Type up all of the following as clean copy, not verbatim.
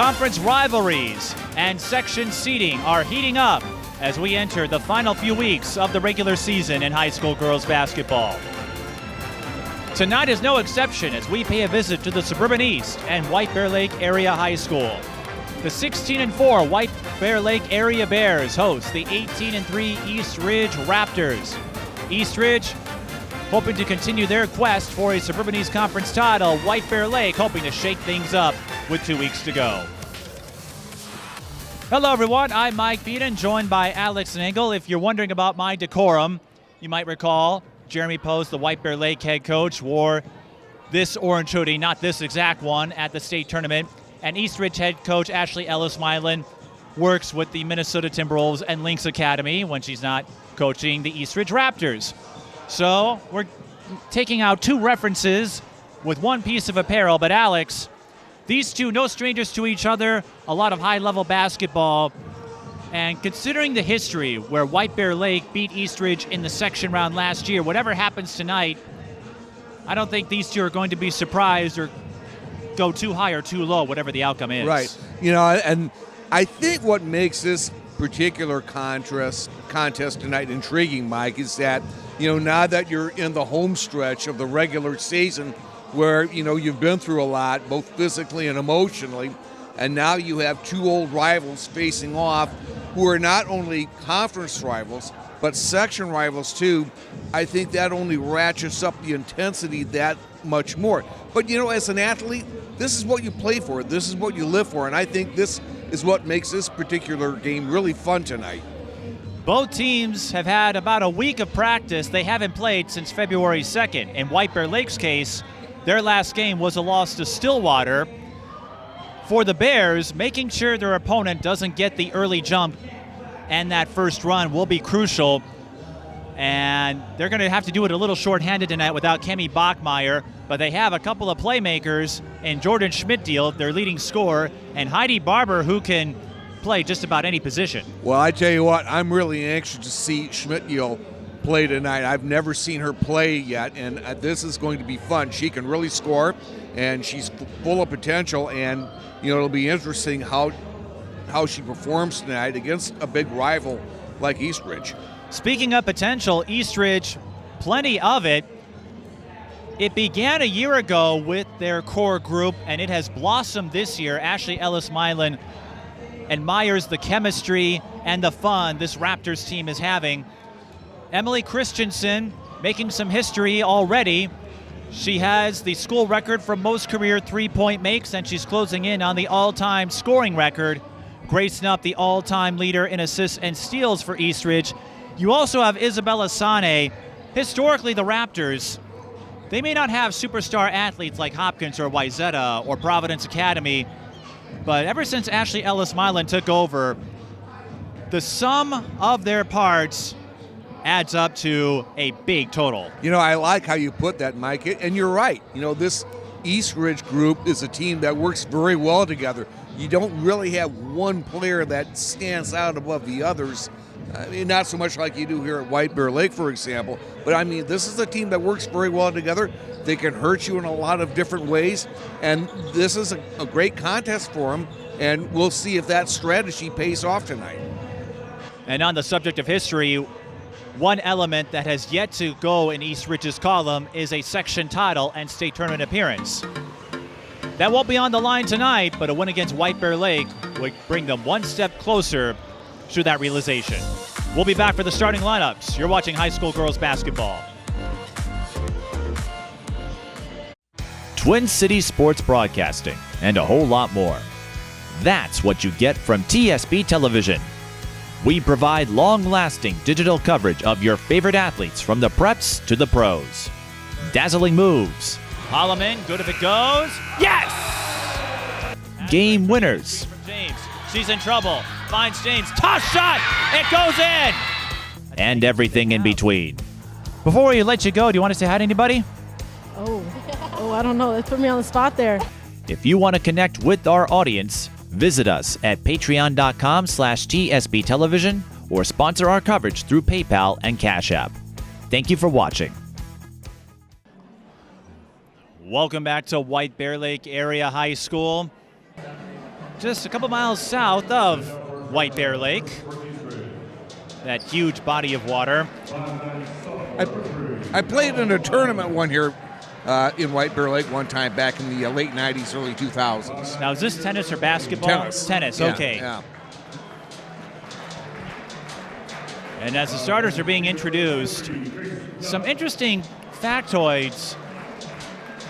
Conference rivalries and section seeding are heating up as we enter the final few weeks of the regular season in high school girls basketball. Tonight is no exception as we pay a visit to the Suburban East and White Bear Lake Area High School. The 16-4 White Bear Lake Area Bears host the 18-3 East Ridge Raptors. East Ridge hoping to continue their quest for a Suburban East Conference title. White Bear Lake hoping to shake things up with 2 weeks to go. Hello everyone, I'm Mike Peden, joined by Alex Nagel. If you're wondering about my decorum, you might recall Jeremy Post, the White Bear Lake head coach, wore this orange hoodie, not this exact one, at the state tournament. And East Ridge head coach Ashley Ellis-Milan works with the Minnesota Timberwolves and Lynx Academy when she's not coaching the East Ridge Raptors. So we're taking out two references with one piece of apparel, but Alex, these two, no strangers to each other, a lot of high-level basketball. And considering the history where White Bear Lake beat East Ridge in the section round last year, whatever happens tonight, I don't think these two are going to be surprised or go too high or too low, whatever the outcome is. Right. You know, and I think what makes this particular contest tonight intriguing, Mike, is that, you know, now that you're in the home stretch of the regular season where, you know, you've been through a lot, both physically and emotionally, and now you have two old rivals facing off who are not only conference rivals, but section rivals too. I think that only ratchets up the intensity that much more. But, you know, as an athlete, this is what you play for. This is what you live for. And I think this is what makes this particular game really fun tonight. Both teams have had about a week of practice. They haven't played since February 2nd. In White Bear Lake's case, their last game was a loss to Stillwater. For the Bears, making sure their opponent doesn't get the early jump and that first run will be crucial. And they're going to have to do it a little shorthanded tonight without Kemi Bachmeyer, but they have a couple of playmakers in Jordyn Schmittdiel, their leading scorer, and Heidi Barber, who can play just about any position. Well, I tell you what, I'm really anxious to see Schmittdiel play tonight. I've never seen her play yet, and this is going to be fun. She can really score, and she's full of potential, and you know, it'll be interesting how she performs tonight against a big rival like East Ridge. Speaking of potential, East Ridge, plenty of it. It began a year ago with their core group, and it has blossomed this year. Ashley Ellis-Milan admires the chemistry and the fun this Raptors team is having. Emily Christenson making some history already. She has the school record for most career three-point makes, and she's closing in on the all-time scoring record. Grace Knupp, the all-time leader in assists and steals for East Ridge. You also have Isabella Sanneh. Historically, the Raptors, they may not have superstar athletes like Hopkins or Wayzata or Providence Academy, but ever since Ashley Ellis-Milan took over, the sum of their parts adds up to a big total. You know, I like how you put that, Mike, and you're right. You know, this East Ridge group is a team that works very well together. You don't really have one player that stands out above the others. I mean, not so much like you do here at White Bear Lake, for example. But, I mean, this is a team that works very well together. They can hurt you in a lot of different ways. And this is a great contest for them. And we'll see if that strategy pays off tonight. And on the subject of history, one element that has yet to go in East Ridge's column is a section title and state tournament appearance. That won't be on the line tonight, but a win against White Bear Lake would bring them one step closer to that realization. We'll be back for the starting lineups. You're watching high school girls basketball. Twin Cities Sports Broadcasting and a whole lot more. That's what you get from TSB Television. We provide long-lasting digital coverage of your favorite athletes from the preps to the pros. Dazzling moves. Holloman, good if it goes. Yes! Game winners. From James. She's in trouble. Finds James. Toss shot! It goes in! And everything in between. Before we let you go, do you want to say hi to anybody? Oh, I don't know. That put me on the spot there. If you want to connect with our audience, visit us at patreon.com/TSB Television or sponsor our coverage through PayPal and Cash App. Thank you for watching. Welcome back to White Bear Lake Area High School. just a couple miles south of White Bear Lake. That huge body of water. I played in a tournament one here in White Bear Lake one time back in the late 90s, early 2000s. Now, is this tennis or basketball? Tennis. Yeah, okay. Yeah. And as the starters are being introduced, some interesting factoids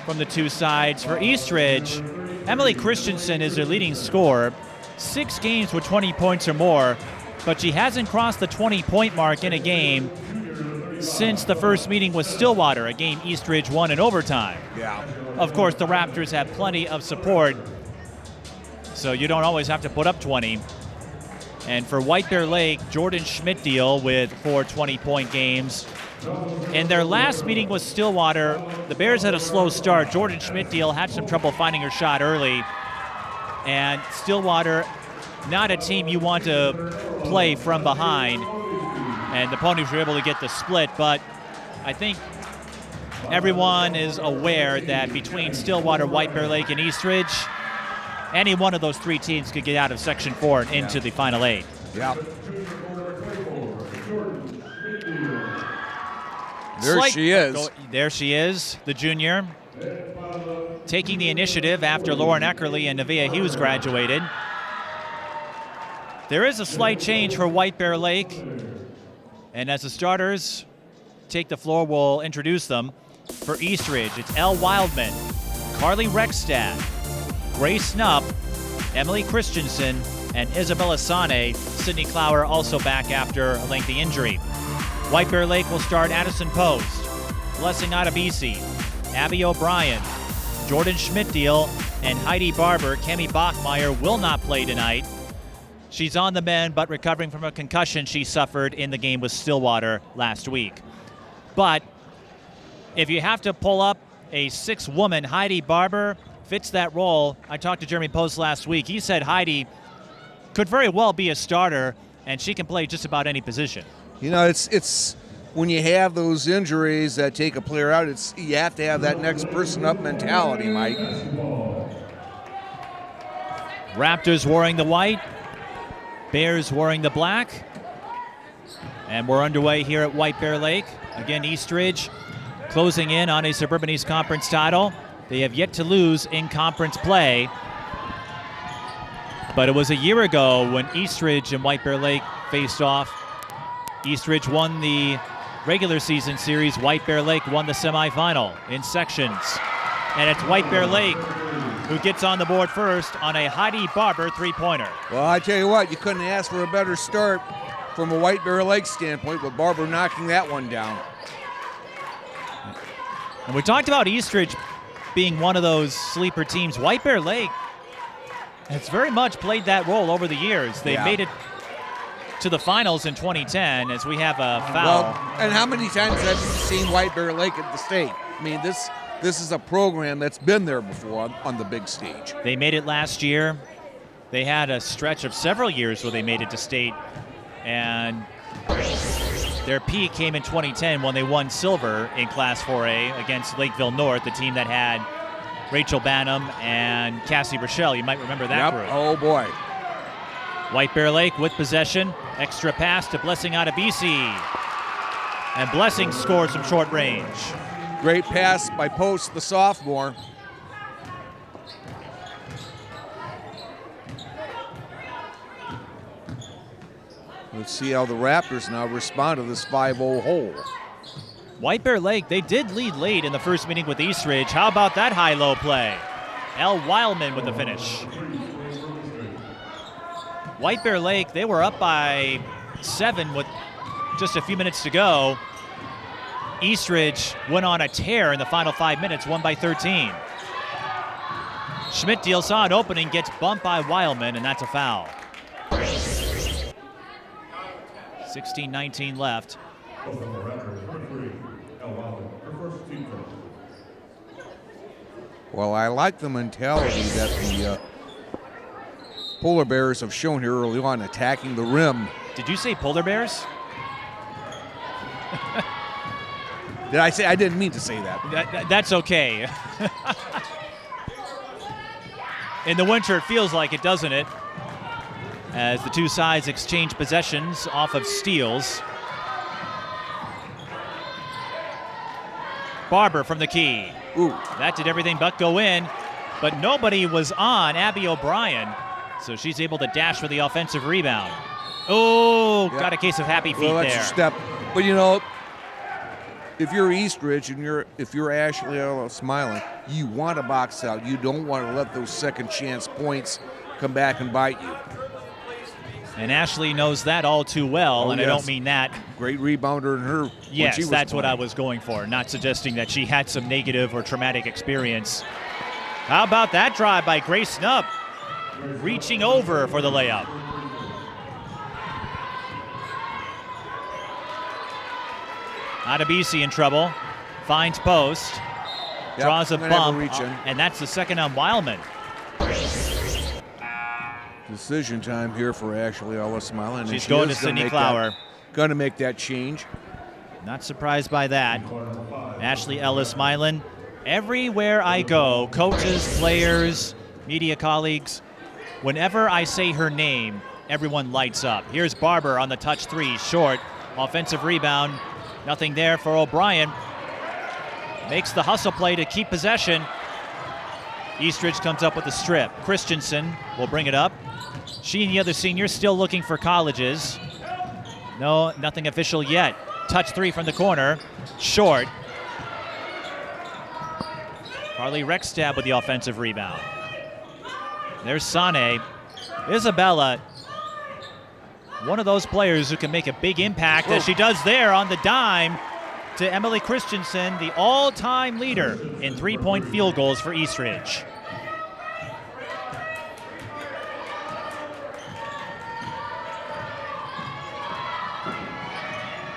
from the two sides. For Eastridge, Emily Christenson is their leading scorer. 6 games with 20 points or more, but she hasn't crossed the 20-point mark in a game since the first meeting with Stillwater, a game Eastridge won in overtime. Yeah. Of course, the Raptors have plenty of support, so you don't always have to put up 20. And for White Bear Lake, Jordyn Schmittdiel with 4 20-point games. In their last meeting with Stillwater, the Bears had a slow start. Jordyn Schmittdiel had some trouble finding her shot early. And Stillwater, not a team you want to play from behind. And the Ponies were able to get the split, but I think everyone is aware that between Stillwater, White Bear Lake, and Eastridge, any one of those 3 teams could get out of Section 4 and into the Final 8. Yeah. She is. There she is, the junior, taking the initiative after Lauren Eckerly and Nevaeh Hughes graduated. There is a slight change for White Bear Lake. And as the starters take the floor, we'll introduce them. For Eastridge, it's Elle Wildman, Carly Rexstad, Grace Knupp, Emily Christenson, and Isabella Sanneh. Sydney Clower also back after a lengthy injury. White Bear Lake will start Addison Post, Blessing Adebisi, Abby O'Brien, Jordyn Schmittdiel, and Heidi Barber. Cammie Bachmeyer will not play tonight. She's on the mend, but recovering from a concussion she suffered in the game with Stillwater last week. But if you have to pull up a 6-woman, Heidi Barber fits that role. I talked to Jeremy Post last week. He said Heidi could very well be a starter, and she can play just about any position. You know, it's when you have those injuries that take a player out, you have to have that next person up mentality, Mike. Raptors wearing the white, Bears wearing the black. And we're underway here at White Bear Lake. Again, Eastridge closing in on a Suburban East Conference title. They have yet to lose in conference play. But it was a year ago when Eastridge and White Bear Lake faced off. Eastridge won the regular season series. White Bear Lake won the semifinal in sections. And it's White Bear Lake who gets on the board first on a Heidi Barber 3-pointer. Well, I tell you what, you couldn't ask for a better start from a White Bear Lake standpoint, with Barber knocking that one down. And we talked about Eastridge being one of those sleeper teams. White Bear Lake has very much played that role over the years. They made it to the finals in 2010 as we have a foul. Well, and how many times have you seen White Bear Lake at the state? I mean, this is a program that's been there before on the big stage. They made it last year. They had a stretch of several years where they made it to state, and their peak came in 2010 when they won silver in Class 4A against Lakeville North, the team that had Rachel Banham and Cassie Rochelle. You might remember that group. Oh, boy. White Bear Lake with possession. Extra pass to Blessing Adebisi. And Blessing scores from short range. Great pass by Post, the sophomore. Let's see how the Raptors now respond to this 5-0 hole. White Bear Lake, they did lead late in the first meeting with Eastridge. How about that high-low play? Elle Wildman with the finish. White Bear Lake, they were up by 7 with just a few minutes to go. Eastridge went on a tear in the final 5 minutes, won by 13. Schmittdiel saw an opening, gets bumped by Wildman, and that's a foul. 16-19 left. Well, I like the mentality that the Polar Bears have shown here early on, attacking the rim. Did you say Polar Bears? Did I say? I didn't mean to say that. That's okay. In the winter, it feels like it, doesn't it? As the two sides exchange possessions off of steals. Barber from the key. Ooh. That did everything but go in, but nobody was on Abby O'Brien, so she's able to dash for the offensive rebound. Oh, yeah. Got a case of happy feet that's there. A step. But you know, if you're Eastridge and if you're Ashley Smiling, you want to box out. You don't want to let those second chance points come back and bite you. And Ashley knows that all too well, and yes. I don't mean that. Great rebounder in her. Yes, when she was that's what playing. I was going for, not suggesting that she had some negative or traumatic experience. How about that drive by Grace Knupp, reaching over for the layup. Adebisi in trouble, finds post, draws a bump, and that's the second on Wildman. Decision time here for Ashley Smiling. She's going to Sydney Clower. Going to make that change. Not surprised by that. Ashley Ellis-Milan. Everywhere I go, coaches, players, media colleagues, whenever I say her name, everyone lights up. Here's Barber on the touch three, short. Offensive rebound, nothing there for O'Brien. Makes the hustle play to keep possession. Eastridge comes up with the strip. Christenson will bring it up. She and the other seniors still looking for colleges. No, nothing official yet. Touch three from the corner, short. Carly Rextab with the offensive rebound. There's Sanneh. Isabella, one of those players who can make a big impact, as she does there on the dime to Emily Christenson, the all-time leader in three-point field goals for Eastridge.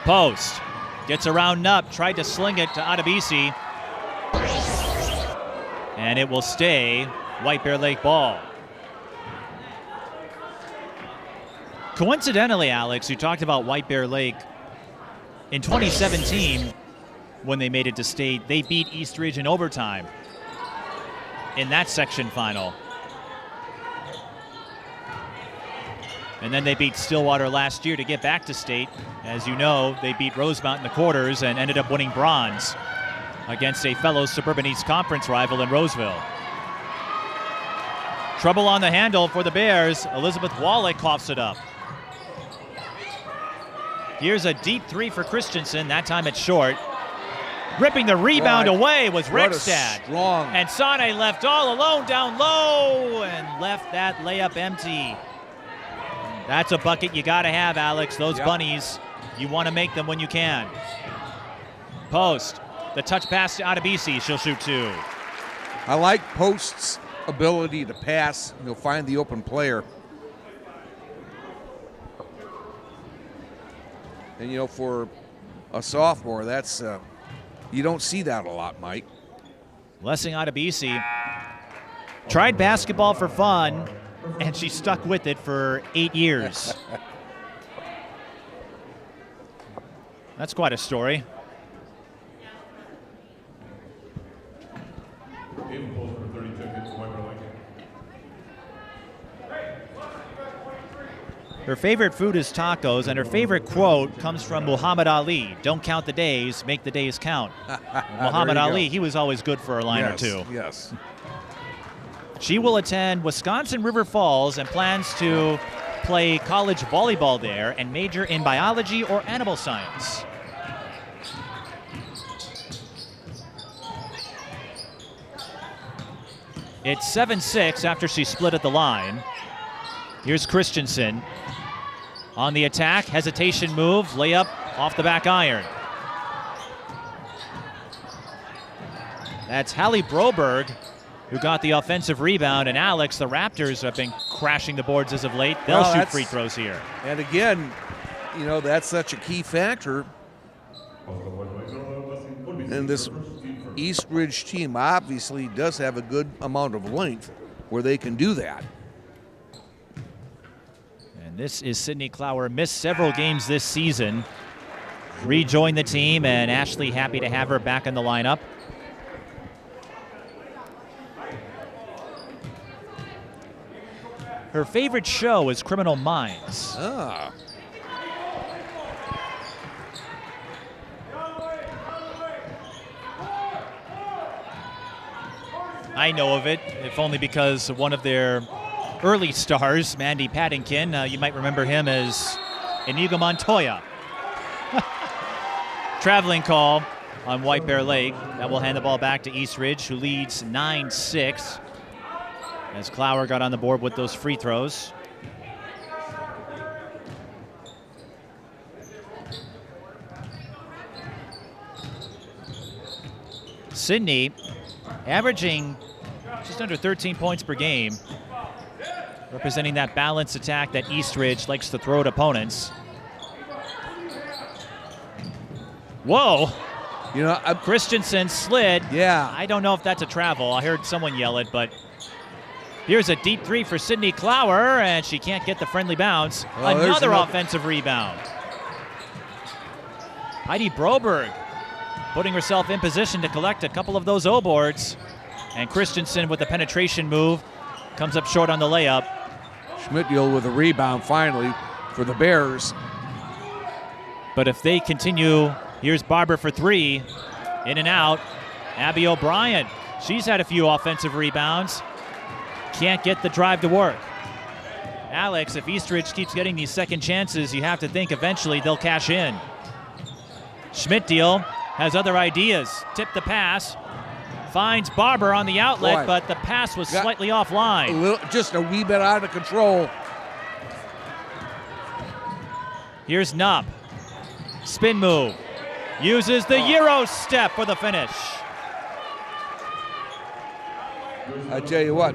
Post. Gets around Knupp, tried to sling it to Adebisi. And it will stay White Bear Lake ball. Coincidentally, Alex, you talked about White Bear Lake. In 2017, when they made it to state, they beat Eastridge in overtime in that section final. And then they beat Stillwater last year to get back to state. As you know, they beat Rosemount in the quarters and ended up winning bronze against a fellow Suburban East Conference rival in Roseville. Trouble on the handle for the Bears. Elizabeth Wallach coughs it up. Here's a deep three for Christensen. That time it's short. Ripping the rebound away was Rexstad. And Sanneh left all alone down low and left that layup empty. That's a bucket you got to have, Alex. Those bunnies, you want to make them when you can. Post. The touch pass to Adebisi. She'll shoot two. I like Post's ability to pass. He'll find the open player. And, you know, for a sophomore, that's you don't see that a lot, Mike. Blessing Adebisi tried basketball for fun, and she stuck with it for 8 years. That's quite a story. Her favorite food is tacos, and her favorite quote comes from Muhammad Ali. Don't count the days, make the days count. Muhammad Ali, he was always good for a line or two. Yes. She will attend Wisconsin River Falls and plans to play college volleyball there and major in biology or animal science. It's 7-6 after she split at the line. Here's Christensen. On the attack, hesitation move, layup off the back iron. That's Hallie Broberg who got the offensive rebound, and Alex, the Raptors have been crashing the boards as of late. They'll shoot free throws here. And again, you know, that's such a key factor. And this Eastridge team obviously does have a good amount of length where they can do that. And this is Sydney Clower, missed several games this season. Rejoined the team, and Ashley happy to have her back in the lineup. Her favorite show is Criminal Minds. Ah. I know of it, if only because one of their early stars, Mandy Paddington, you might remember him as Inigo Montoya. Traveling call on White Bear Lake. That will hand the ball back to East Ridge, who leads 9-6. As Clower got on the board with those free throws. Sydney averaging just under 13 points per game, representing that balanced attack that East Ridge likes to throw at opponents. Whoa! You know, Christenson slid. Yeah. I don't know if that's a travel. I heard someone yell it, but here's a deep three for Sydney Clower, and she can't get the friendly bounce. Another offensive rebound. Heidi Broberg putting herself in position to collect a couple of those O-boards. And Christenson with the penetration move comes up short on the layup. Schmittdiel with a rebound finally for the Bears. But if they continue, here's Barber for three. In and out. Abby O'Brien. She's had a few offensive rebounds. Can't get the drive to work. Alex, if Eastridge keeps getting these second chances, you have to think eventually they'll cash in. Schmittdiel has other ideas. Tip the pass. Finds Barber on the outlet, but the pass was slightly offline. Just a wee bit out of control. Here's Knupp. Spin move. Uses the Euro step for the finish. I tell you what,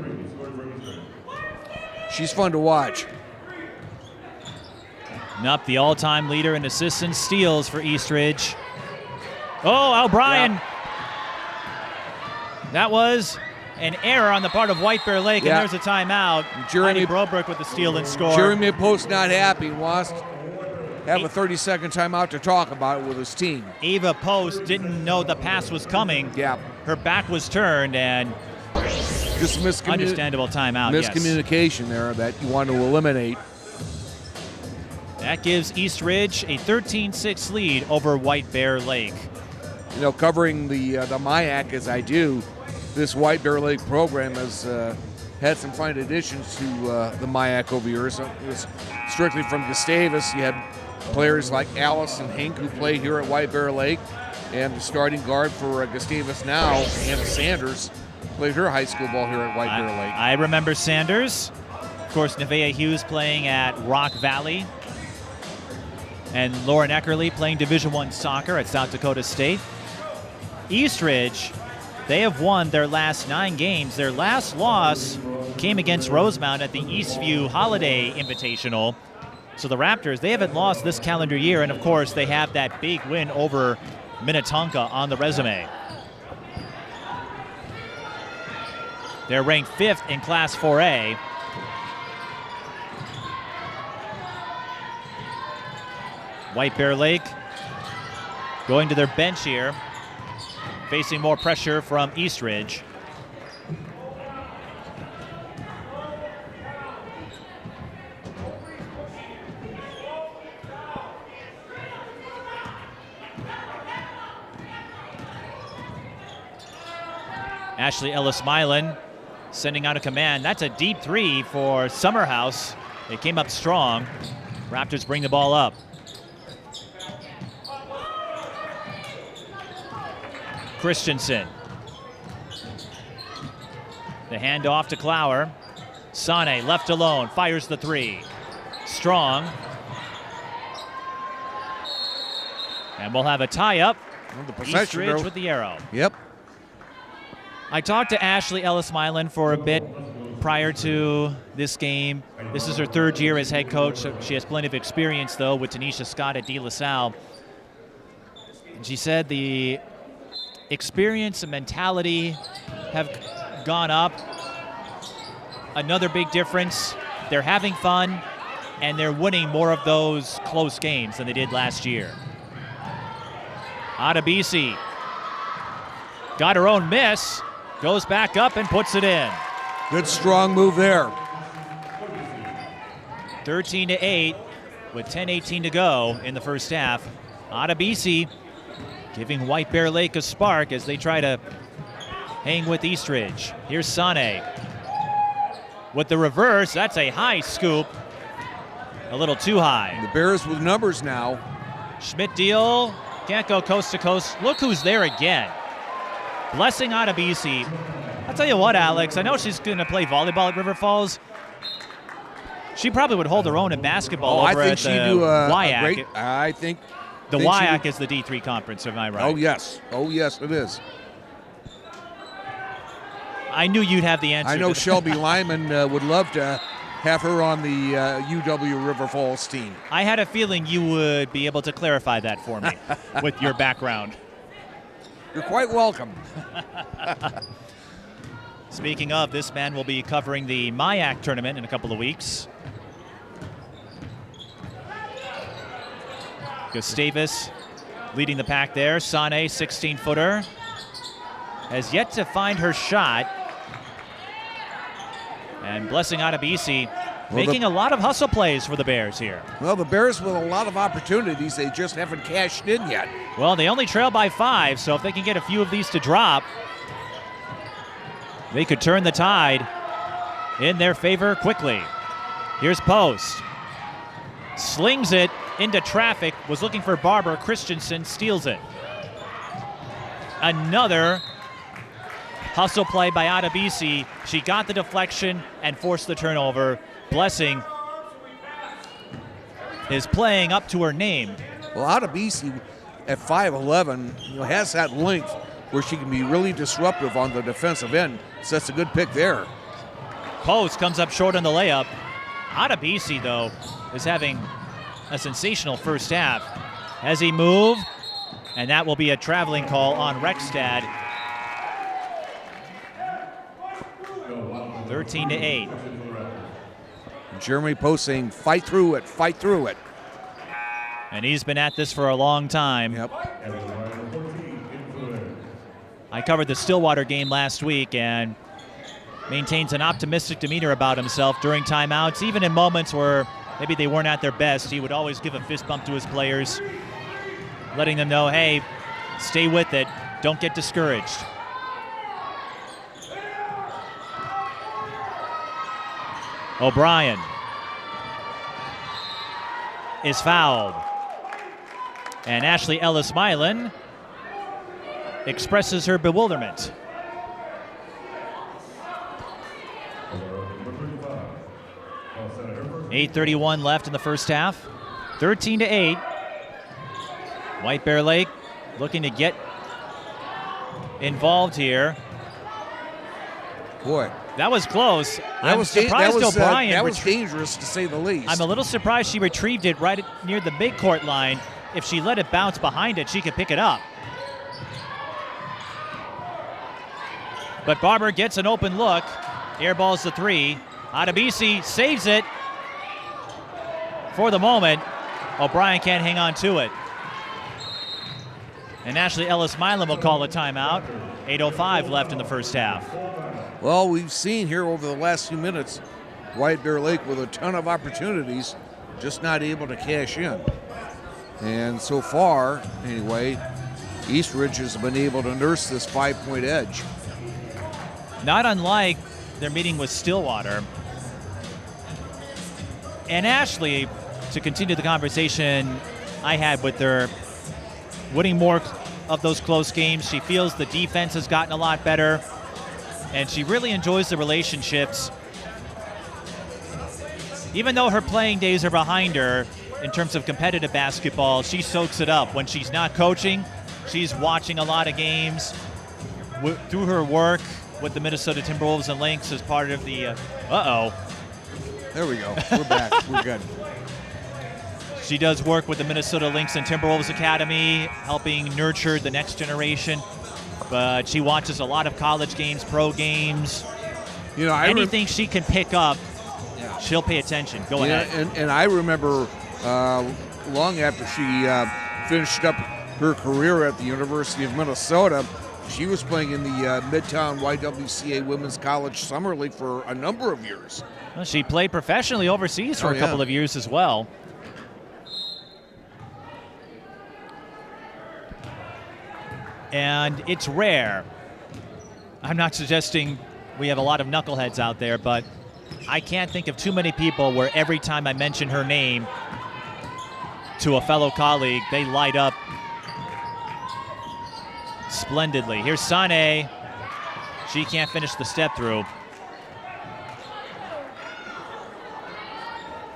she's fun to watch. Knupp, the all-time leader in assists and steals for Eastridge. Oh, O'Brien. Yeah. That was an error on the part of White Bear Lake, and there's a timeout. Heidi Broberg with the steal and score. Jeremy Post not happy, wants to have a 30-second timeout to talk about it with his team. Ava Post didn't know the pass was coming. Yeah. Her back was turned, and just understandable timeout. Miscommunication there that you want to eliminate. That gives East Ridge a 13-6 lead over White Bear Lake. You know, covering the MIAC as I do, this White Bear Lake program has had some fine additions to the MIAC over years. So it was strictly from Gustavus. You had players like Allison Hink, who played here at White Bear Lake, and the starting guard for Gustavus now, Anna Sanders, played her high school ball here at White Bear Lake. I remember Sanders. Of course, Nevaeh Hughes playing at Rock Valley. And Lauren Eckerly playing Division I soccer at South Dakota State. Eastridge, they have won their last 9 games. Their last loss came against Rosemount at the Eastview Holiday Invitational. So the Raptors, they haven't lost this calendar year, and of course they have that big win over Minnetonka on the resume. They're ranked 5th in Class 4A. White Bear Lake going to their bench here, facing more pressure from Eastridge. Ashley Ellis-Milan sending out a command. That's a deep three for Summerhouse. They came up strong. Raptors bring the ball up. Christenson. The handoff to Clower. Sanneh left alone, fires the three. Strong. And we'll have a tie-up. Eastridge with the arrow. Yep. I talked to Ashley Ellis-Milan for a bit prior to this game. This is her 3rd year as head coach. She has plenty of experience, though, with Tanisha Scott at De La Salle. And she said the experience and mentality have gone up. Another big difference, they're having fun and they're winning more of those close games than they did last year. Adebisi got her own miss, goes back up and puts it in. Good strong move there. 13-8 with 10:18 to go in the first half. Adebisi giving White Bear Lake a spark as they try to hang with Eastridge. Here's Sanneh with the reverse. That's a high scoop. A little too high. The Bears with numbers now. Schmittdiel can't go coast to coast. Look who's there again. Blessing Adebisi. I'll tell you what, Alex, I know she's going to play volleyball at River Falls. She probably would hold her own in basketball over at the WIAC. I think the WIAC is the D3 conference, am I right? Oh, yes. Oh, yes, it is. I knew you'd have the answer. I know Shelby Lyman would love to have her on the UW River Falls team. I had a feeling you would be able to clarify that for me with your background. You're quite welcome. Speaking of, this man will be covering the MIAC tournament in a couple of weeks. Gustavus leading the pack there. Sanneh, 16-footer, has yet to find her shot. And Blessing Adebisi making a lot of hustle plays for the Bears here. Well, the Bears with a lot of opportunities. They just haven't cashed in yet. Well, they only trail by 5, so if they can get a few of these to drop, they could turn the tide in their favor quickly. Here's Post. Slings it into traffic, was looking for Barber. Christenson steals it. Another hustle play by Adebisi. She got the deflection and forced the turnover. Blessing is playing up to her name. Well, Adebisi at 5'11", has that length where she can be really disruptive on the defensive end. So that's a good pick there. Post comes up short on the layup. Adebisi, though, is having a sensational first half. Has he moved? And that will be a traveling call on Rekstad. 13-8. Jeremy Post saying, fight through it, fight through it. And he's been at this for a long time. Yep. I covered the Stillwater game last week and maintains an optimistic demeanor about himself during timeouts. Even in moments where maybe they weren't at their best, he would always give a fist bump to his players, letting them know, hey, stay with it, don't get discouraged. O'Brien is fouled. And Ashley Ellis-Milan expresses her bewilderment. .8:31 left in the first half. 13-8. White Bear Lake looking to get involved here. Boy, that was close. That was dangerous to say the least. I'm a little surprised she retrieved it right near the midcourt line. If she let it bounce behind it, she could pick it up. But Barber gets an open look. Airballs the 3. Adebisi saves it. For the moment, O'Brien can't hang on to it. And Ashley Ellis-Milan will call a timeout. 8:05 left in the first half. Well, we've seen here over the last few minutes, White Bear Lake with a ton of opportunities, just not able to cash in. And so far, anyway, Eastridge has been able to nurse this 5-point edge. Not unlike their meeting with Stillwater. And Ashley, to continue the conversation I had with her, winning more of those close games, she feels the defense has gotten a lot better, and she really enjoys the relationships. Even though her playing days are behind her in terms of competitive basketball, she soaks it up. When she's not coaching, she's watching a lot of games. Through her work with the Minnesota Timberwolves and Lynx as part of the, There we go, we're back, we're good. She does work with the Minnesota Lynx and Timberwolves Academy, helping nurture the next generation. But she watches a lot of college games, pro games. Anything she can pick up, she'll pay attention. Go ahead. And I remember long after she finished up her career at the University of Minnesota, She was playing in the Midtown YWCA Women's College Summer League for a number of years. Well, she played professionally overseas for a couple of years as well. And it's rare. I'm not suggesting we have a lot of knuckleheads out there, but I can't think of too many people where every time I mention her name to a fellow colleague, they light up splendidly. Here's Sanneh. She can't finish the step through.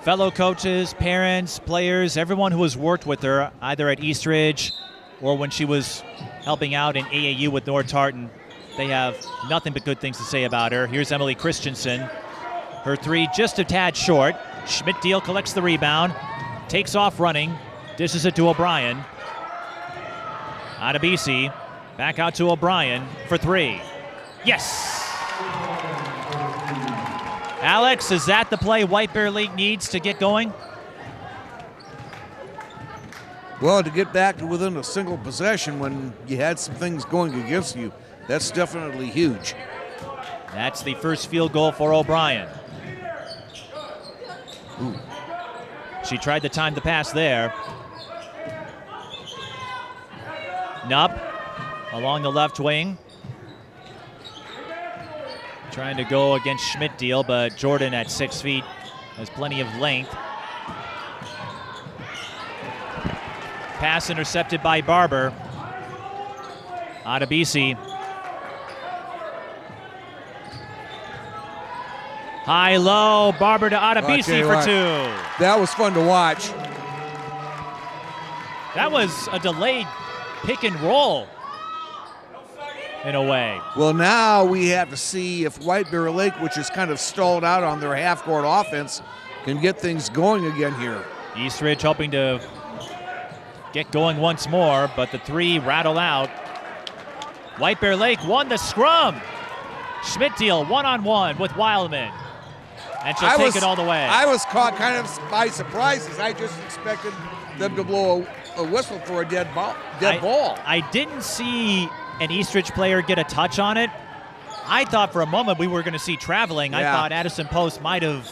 Fellow coaches, parents, players, everyone who has worked with her, either at Eastridge or when she was helping out in AAU with North Tartan, they have nothing but good things to say about her. Here's Emily Christenson. Her three just a tad short. Schmittdiel collects the rebound, takes off running, dishes it to O'Brien. Adebisi back out to O'Brien for three. Yes! Alex, is that the play White Bear Lake needs to get going? Well, to get back to within a single possession when you had some things going against you, that's definitely huge. That's the first field goal for O'Brien. Ooh. She tried to time the pass there. Knupp along the left wing. Trying to go against Schmittdiel, but Jordyn at 6 feet has plenty of length. Pass intercepted by Barber. Adebisi. High low, Barber to Adebisi for two. That was fun to watch. That was a delayed pick and roll in a way. Well, now we have to see if White Bear Lake, which is kind of stalled out on their half-court offense, can get things going again here. Eastridge hoping to get going once more, but the three rattle out. White Bear Lake won the scrum. Schmittdiel one-on-one with Wildman. And she'll take it all the way. I was caught kind of by surprise, as I just expected them to blow a whistle for a dead ball. I didn't see an Eastridge player get a touch on it. I thought for a moment we were going to see traveling. Yeah. I thought Addison Post might have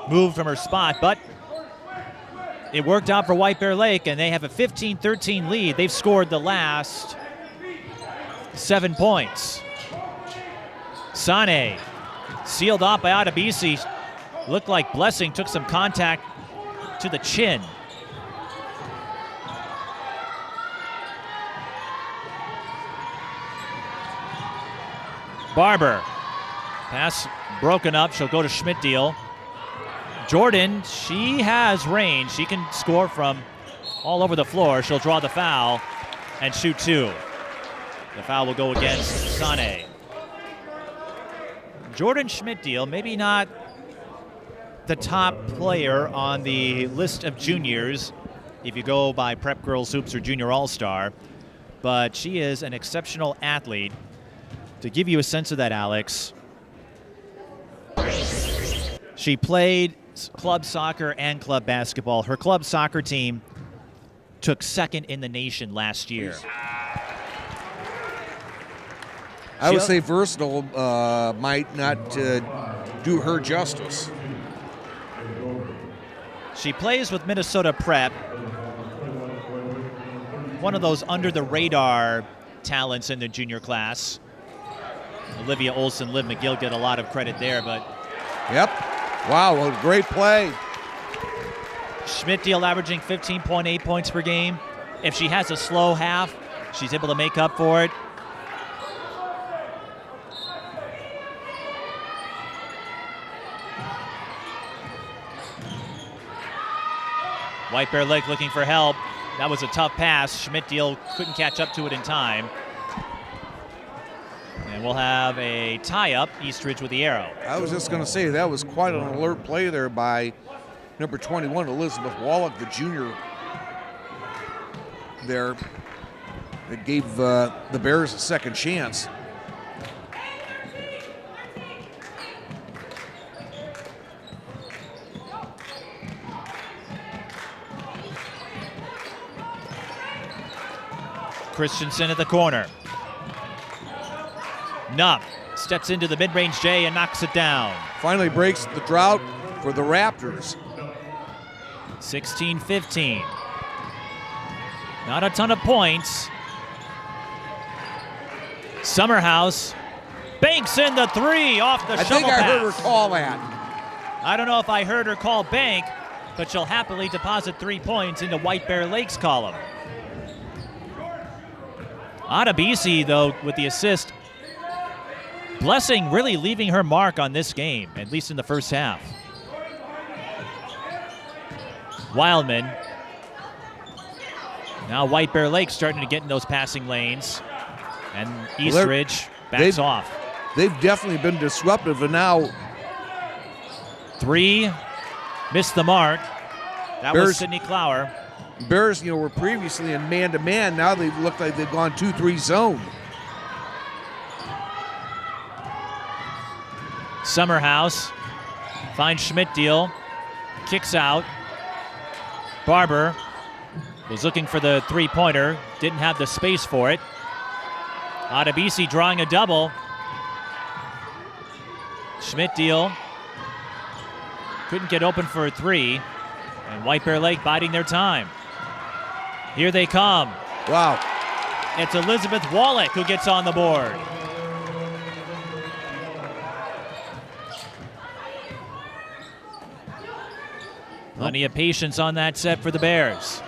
moved from her spot, but it worked out for White Bear Lake, and they have a 15-13 lead. They've scored the last 7 points. Sanneh sealed off by Adebisi. Looked like Blessing took some contact to the chin. Barber. Pass broken up. She'll go to Schmittdiel. Jordyn, she has range. She can score from all over the floor. She'll draw the foul and shoot two. The foul will go against Sanneh. Jordyn Schmittdiel, maybe not the top player on the list of juniors if you go by Prep Girls Hoops or Junior All-Star, but she is an exceptional athlete. To give you a sense of that, Alex, she played club soccer and club basketball. Her club soccer team took second in the nation last year. I would say versatile might not do her justice. She plays with Minnesota Prep, one of those under-the-radar talents in the junior class. Olivia Olson, Liv McGill get a lot of credit there, but... Yep. Wow, well, great play. Schmittdiel averaging 15.8 points per game. If she has a slow half, she's able to make up for it. White Bear Lake looking for help. That was a tough pass. Schmittdiel couldn't catch up to it in time. And we'll have a tie-up, Eastridge with the arrow. I was just going to say, that was quite an alert play there by number 21, Elizabeth Wallach, the junior there. That gave the Bears a second chance. Christenson at the corner. Knupp steps into the mid-range J and knocks it down. Finally breaks the drought for the Raptors. 16-15. Not a ton of points. Summerhouse banks in the three off the shovel I pass. heard her call that. I don't know if I heard her call bank, but she'll happily deposit 3 points into White Bear Lake's column. Adebisi, though, with the assist. Blessing really leaving her mark on this game, at least in the first half. Wildman. Now White Bear Lake starting to get in those passing lanes. And Eastridge backs off. They've definitely been disruptive, and now 3, missed the mark. That was Sydney Clower. Bears, were previously in man-to-man. Now they look like they've gone 2-3 zone. Summerhouse finds Schmittdiel, kicks out. Barber was looking for the three-pointer, didn't have the space for it. Adebisi drawing a double. Schmittdiel couldn't get open for a 3, and White Bear Lake biding their time. Here they come. Wow. It's Elizabeth Wallach who gets on the board. Plenty of patience on that set for the Bears.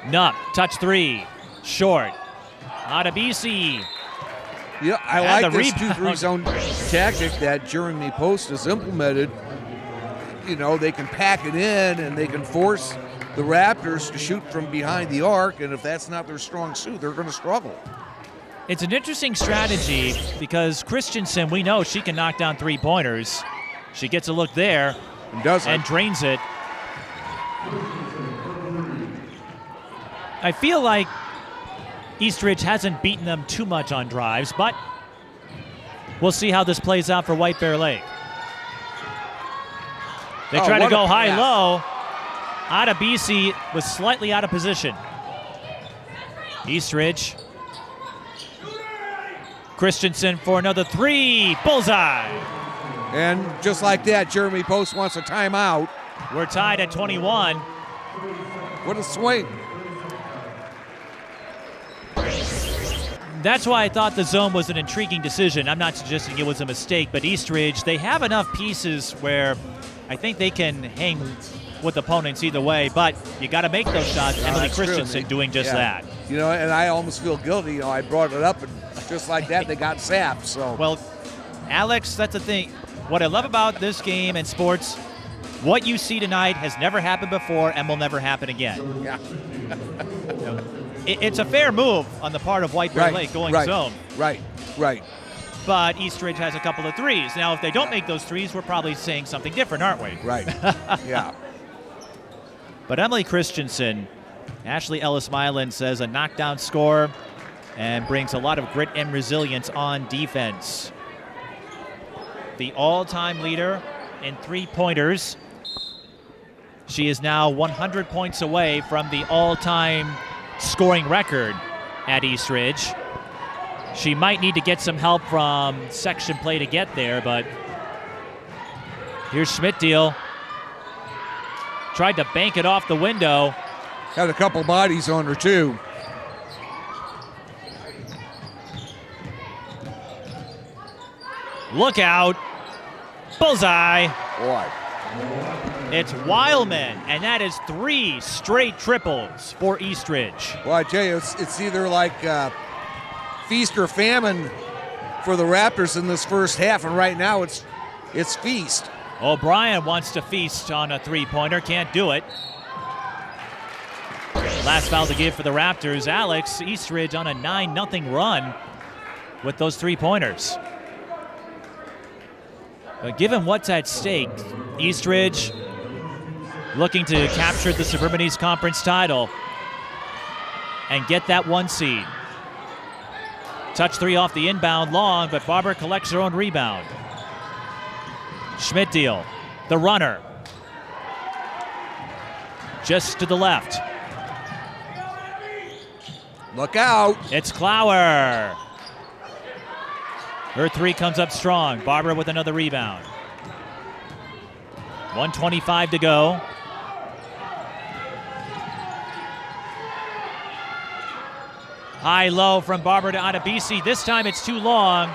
Knupp, touch 3, short. Adebisi. Yeah, I like this rebound. 2-3 zone tactic that Jeremy Post has implemented. They can pack it in and they can force the Raptors to shoot from behind the arc, and if that's not their strong suit, they're going to struggle. It's an interesting strategy because Christenson, we know she can knock down three-pointers. She gets a look there and drains it. I feel like Eastridge hasn't beaten them too much on drives, but we'll see how this plays out for White Bear Lake. They try to go high-low. Adebisi was slightly out of position. Eastridge. Christensen for another 3. Bullseye. And just like that, Jeremy Post wants a timeout. We're tied at 21. What a swing. That's why I thought the zone was an intriguing decision. I'm not suggesting it was a mistake, but Eastridge, they have enough pieces where I think they can hang with opponents either way, but you got to make those shots. Emily Christenson doing just that. And I almost feel guilty. I brought it up, and just like that, they got sapped. So well, Alex, that's the thing. What I love about this game and sports, what you see tonight has never happened before and will never happen again. Yeah. It's a fair move on the part of White Bear Lake going zone. Right. But Eastridge has a couple of threes. Now, if they don't make those threes, we're probably saying something different, aren't we? Right. Yeah. But Emily Christenson, Ashley Ellis-Mylan says a knockdown score and brings a lot of grit and resilience on defense. The all-time leader in three-pointers. She is now 100 points away from the all-time scoring record at Eastridge. She might need to get some help from section play to get there, but here's Schmittdiel. Tried to bank it off the window. Had a couple bodies on her, too. Look out. Bullseye. Boy. It's Wildman, and that is 3 straight triples for Eastridge. Well, I tell you, it's either like feast or famine for the Raptors in this first half, and right now it's feast. O'Brien wants to feast on a three-pointer, can't do it. Last foul to give for the Raptors. Alex, Eastridge on a 9-0 run with those three-pointers. But given what's at stake, Eastridge looking to capture the Suburban East Conference title and get that 1 seed. Touch 3 off the inbound long, but Barber collects her own rebound. Schmittdiel, the runner. Just to the left. Look out. It's Clower. Her three comes up strong. Barbara with another rebound. 1:25 to go. High-low from Barbara to Adebisi. This time it's too long,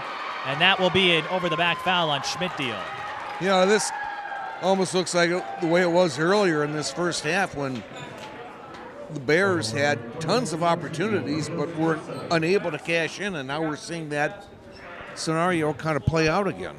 and that will be an over-the-back foul on Schmittdiel. You know, this almost looks like the way it was earlier in this first half when the Bears had tons of opportunities but were unable to cash in, and now we're seeing that scenario kind of play out again.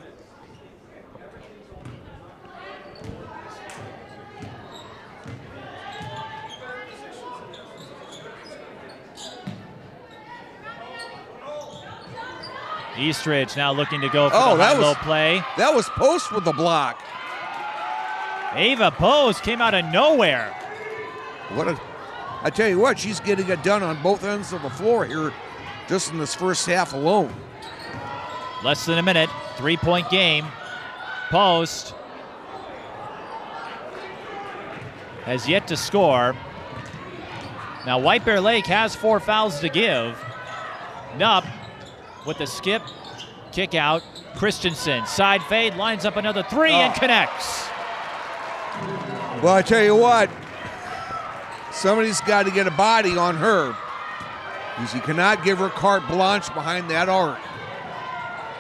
Eastridge now looking to go for the high-low play. That was Post with the block. Ava Post came out of nowhere. I tell you what, she's getting it done on both ends of the floor here just in this first half alone. Less than a minute, 3-point game. Post has yet to score. Now White Bear Lake has 4 fouls to give. Knupp with the skip, kick out. Christenson, side fade, lines up another three and connects. Well, I tell you what, somebody's got to get a body on her because you cannot give her carte blanche behind that arc.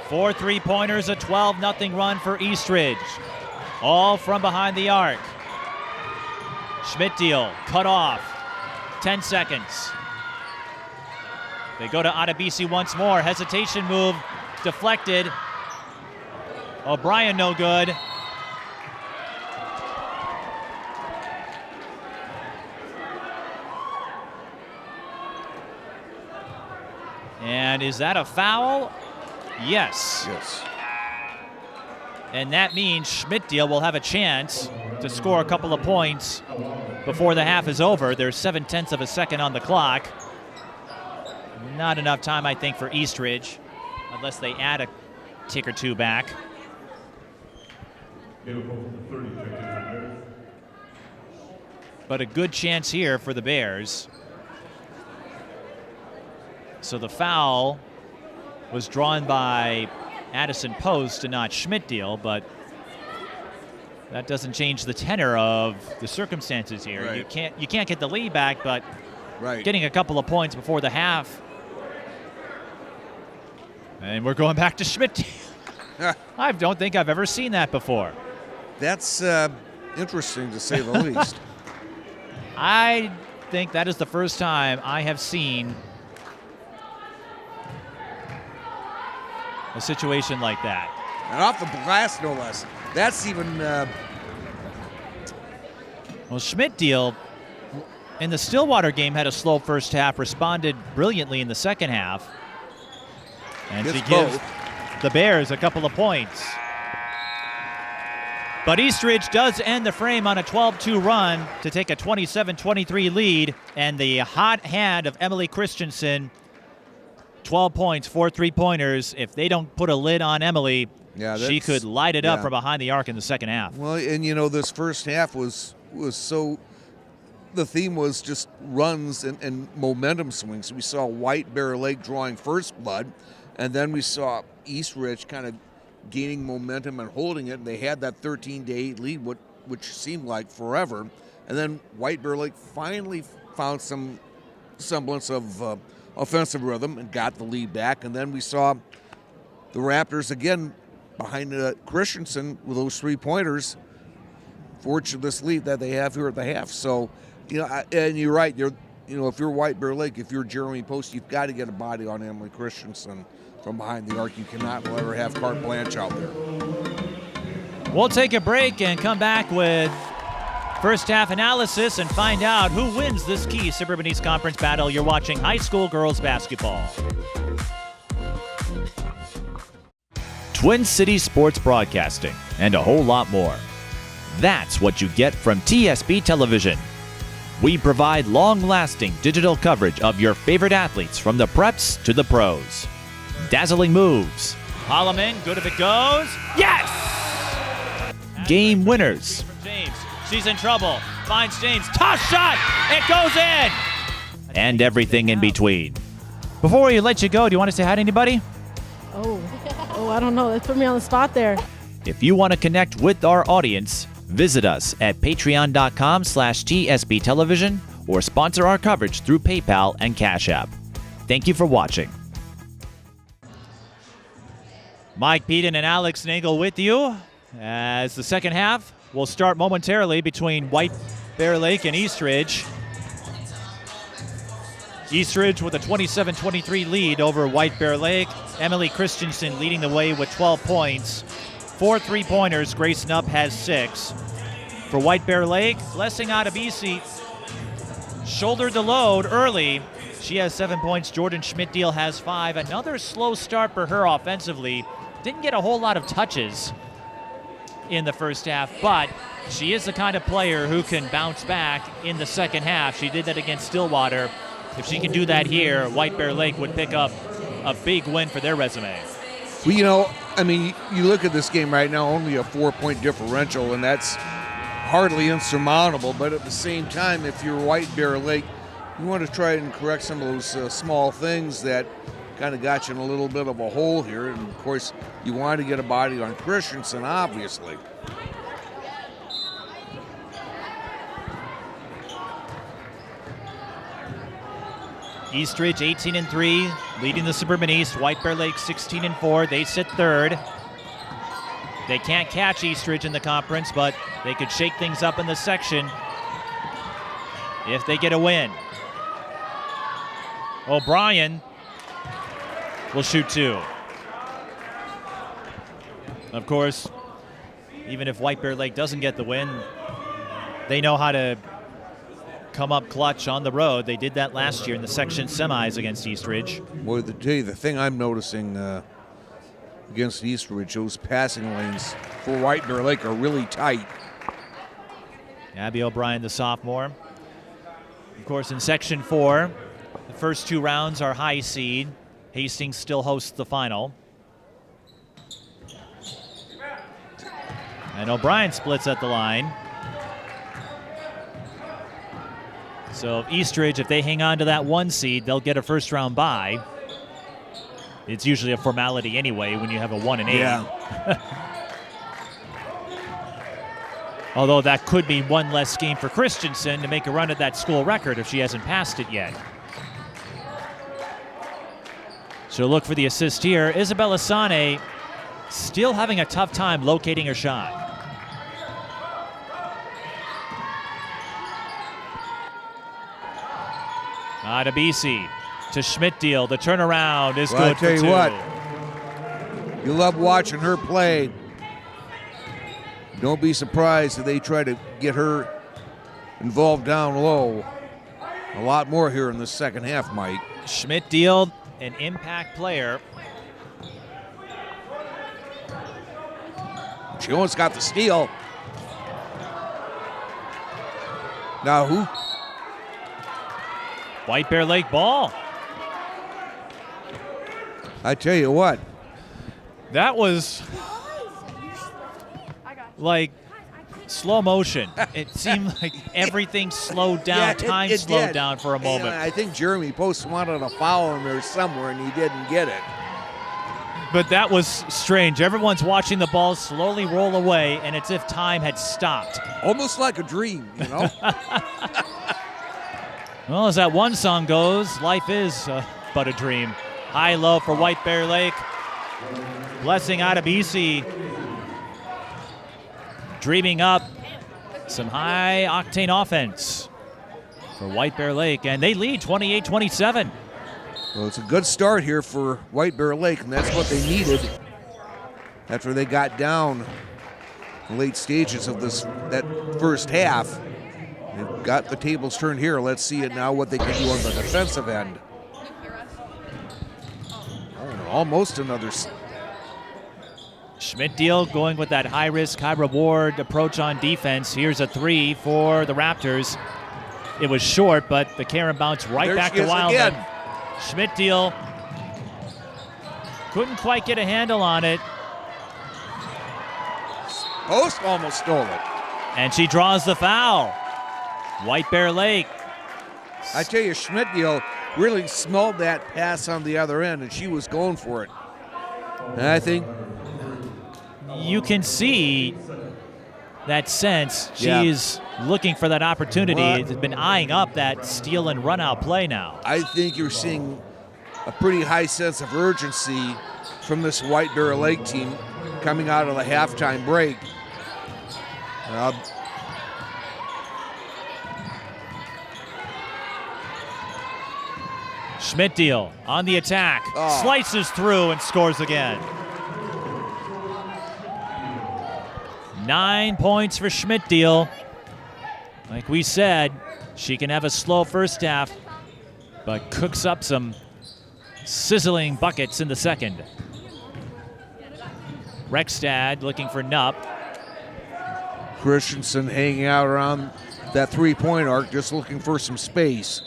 4 3-pointers, a 12-0 run for Eastridge. All from behind the arc. Schmittdiel cut off. 10 seconds. They go to Adebisi once more. Hesitation move deflected. O'Brien no good. And is that a foul? Yes. Yes. And that means Schmittdiel will have a chance to score a couple of points before the half is over. There's 0.7 of a second on the clock. Not enough time, I think, for Eastridge, unless they add a tick or two back. But a good chance here for the Bears. So the foul was drawn by Addison Post and not Schmittdiel, but that doesn't change the tenor of the circumstances here. Right. You can't get the lead back, but right. Getting a couple of points before the half. And we're going back to Schmittdiel. I don't think I've ever seen that before. That's interesting to say the least. I think that is the first time I have seen a situation like that. And off the glass, no less. That's even... Well, Schmittdiel in the Stillwater game had a slow first half, responded brilliantly in the second half. And she gives the Bears a couple of points. But Eastridge does end the frame on a 12-2 run to take a 27-23 lead. And the hot hand of Emily Christenson, 12 points, 4 3-pointers. If they don't put a lid on Emily, she could light it up from behind the arc in the second half. Well, and you know, this first half was so... The theme was just runs and momentum swings. We saw White Bear Lake drawing first blood, and then we saw Eastridge kind of gaining momentum and holding it. They had that 13-8 lead, which seemed like forever. And then White Bear Lake finally found some semblance of offensive rhythm and got the lead back. And then we saw the Raptors again behind Christenson with those 3-pointers forge this lead that they have here at the half. So, you know, and you're right. If you're White Bear Lake, if you're Jeremy Post, you've got to get a body on Emily Christenson from behind the arc. You cannot ever have carte blanche out there. We'll take a break and come back with first half analysis and find out who wins this key Suburban East Conference battle. You're watching high school girls basketball. Twin Cities Sports Broadcasting and a whole lot more. That's what you get from TSB Television. We provide long-lasting digital coverage of your favorite athletes from the preps to the pros. Dazzling moves. Holloman, good if it goes. Yes! Game winners. James, she's in trouble. Finds James. Toss shot. It goes in. and everything in between. Before we let you go, do you want to say hi to anybody? Oh, I don't know. Let's put me on the spot there. If you want to connect with our audience, visit us at patreon.com/TSB Television or sponsor our coverage through PayPal and Cash App. Thank you for watching. Mike Peden and Alex Nagel with you as the second half will start momentarily between White Bear Lake and Eastridge. Eastridge with a 27-23 lead over White Bear Lake. Emily Christenson leading the way with 12 points. 4 3-pointers. Grace Knupp has 6. For White Bear Lake, Blessing Adebisi shouldered the load early. She has 7 points. Jordyn Schmittdiel has 5. Another slow start for her offensively. Didn't get a whole lot of touches in the first half, but she is the kind of player who can bounce back in the second half. She did that against Stillwater. If she can do that here, White Bear Lake would pick up a big win for their resume. Well, you look at this game right now, only a 4-point differential, and that's hardly insurmountable. But at the same time, if you're White Bear Lake, you want to try and correct some of those small things that kind of got you in a little bit of a hole here. And, of course, you want to get a body on Christenson, obviously. Eastridge 18-3, leading the Suburban East. White Bear Lake 16-4. They sit third. They can't catch Eastridge in the conference, but they could shake things up in the section if they get a win. O'Brien will shoot 2. Of course, even if White Bear Lake doesn't get the win, they know how to come up clutch on the road. They did that last year in the section semis against Eastridge. Boy, the thing I'm noticing against Eastridge, those passing lanes for White Bear Lake are really tight. Abby O'Brien, the sophomore. Of course, in Section 4, the first 2 rounds are high seed. Hastings still hosts the final. And O'Brien splits at the line. So Eastridge, if they hang on to that 1 seed, they'll get a first-round bye. It's usually a formality anyway when you have a 1 and 8. Yeah. Although that could be one less game for Christenson to make a run at that school record if she hasn't passed it yet. So look for the assist here. Isabella Sanneh still having a tough time locating her shot. Adebisi to Schmittdiel. The turnaround is good for 2. I tell you what, you love watching her play. Don't be surprised if they try to get her involved down low. A lot more here in the second half, Mike. Schmittdiel, an impact player. She almost got the steal. Now who? White Bear Lake ball. I tell you what. That was like slow motion. It seemed like everything slowed down, Yeah, time it slowed did. down for a moment. And I think Jeremy Post wanted to foul him there somewhere, and he didn't get it. But that was strange. Everyone's watching the ball slowly roll away, and it's as if time had stopped. Almost like a dream, you know? Well, as that one song goes, life is but a dream. High-low for White Bear Lake. Blessing Adebisi dreaming up some high-octane offense for White Bear Lake, and they lead 28-27. Well, it's a good start here for White Bear Lake, and that's what they needed after they got down the late stages of that first half. They've got the tables turned here. Let's see it now, what they can do on the defensive end. Oh, almost another. Schmittdiel going with that high-risk, high-reward approach on defense. Here's a 3 for the Raptors. It was short, but the Karen bounced right There back she to is Wildman. again. Schmittdiel couldn't quite get a handle on it. Post almost stole it. And she draws the foul. White Bear Lake I tell you, Schmittdiel really smelled that pass on the other end, and she was going for it. And I think you can see that sense. Yeah. She's looking for that opportunity. Has been eyeing up that steal and run out play now. I think you're seeing a pretty high sense of urgency from this White Bear Lake team coming out of the halftime break. Schmittdiel on the attack, slices through and scores again. 9 points for Schmittdiel. Like we said, she can have a slow first half, but cooks up some sizzling buckets in the second. Rekstad looking for Knupp. Christenson hanging out around that three-point arc, just looking for some space.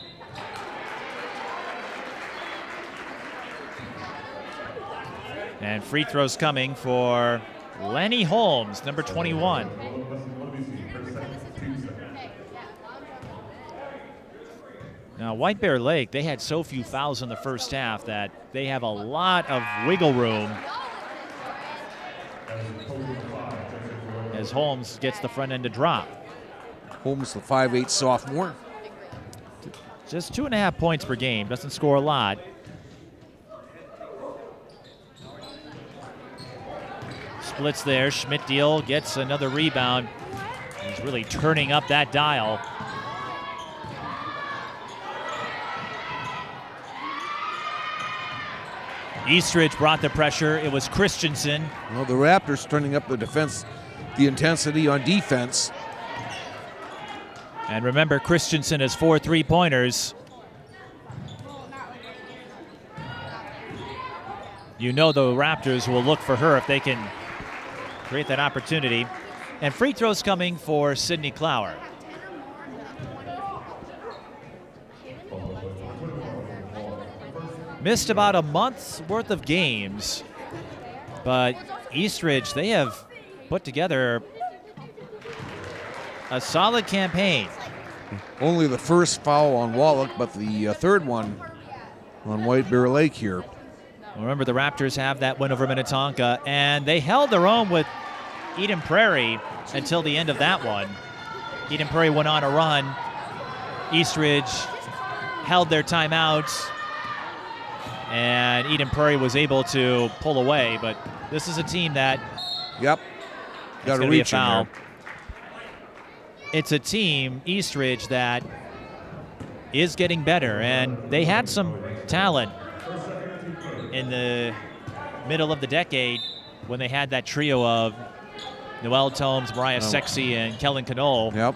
And free throws coming for Lenny Holmes, number 21. Now, White Bear Lake, they had so few fouls in the first half that they have a lot of wiggle room as Holmes gets the front end to drop. Holmes, the 5'8" sophomore. Just 2.5 points per game, doesn't score a lot. Splits there, Schmittdiel gets another rebound. He's really turning up that dial. Eastridge brought the pressure. It was Christenson. Well, the Raptors turning up the defense, the intensity on defense. And remember, Christenson has 4 3-pointers. You know the Raptors will look for her if they can create that opportunity. And free throws coming for Sydney Clower. Missed about a month's worth of games, but Eastridge, they have put together a solid campaign. Only the first foul on Wallach, but the third one on White Bear Lake here. Remember, the Raptors have that win over Minnetonka, and they held their own with Eden Prairie until the end of that one. Eden Prairie went on a run. Eastridge held their timeouts, and Eden Prairie was able to pull away. But this is a team that got to reach in there. It's a team, Eastridge, that is getting better, and they had some talent in the middle of the decade when they had that trio of Noelle Tomes, Mariah Sexy, and Kellen Knoll. Yep.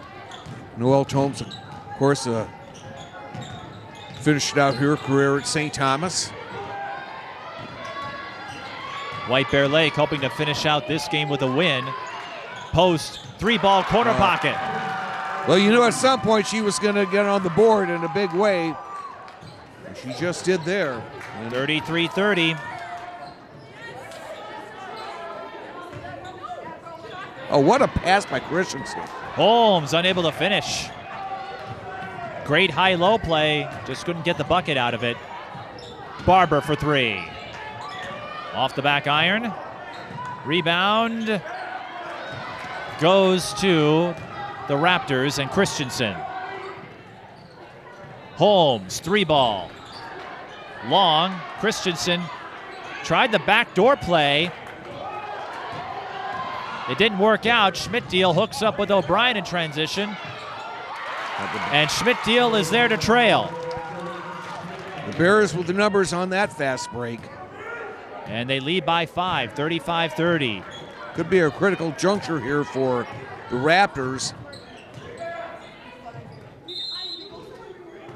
Noelle Tomes, of course, finished out her career at St. Thomas. White Bear Lake hoping to finish out this game with a win. Post, 3-ball corner pocket. Well, you know, at some point she was going to get on the board in a big way. She just did there. 33-30. Oh, what a pass by Christensen. Holmes unable to finish. Great high-low play, just couldn't get the bucket out of it. Barber for 3. Off the back iron. Rebound goes to the Raptors and Christensen. Holmes, 3-ball. Long, Christensen tried the backdoor play. It didn't work out. Schmittdiel hooks up with O'Brien in transition. And Schmittdiel is there to trail. The Bears with the numbers on that fast break. And they lead by 5, 35-30. Could be a critical juncture here for the Raptors.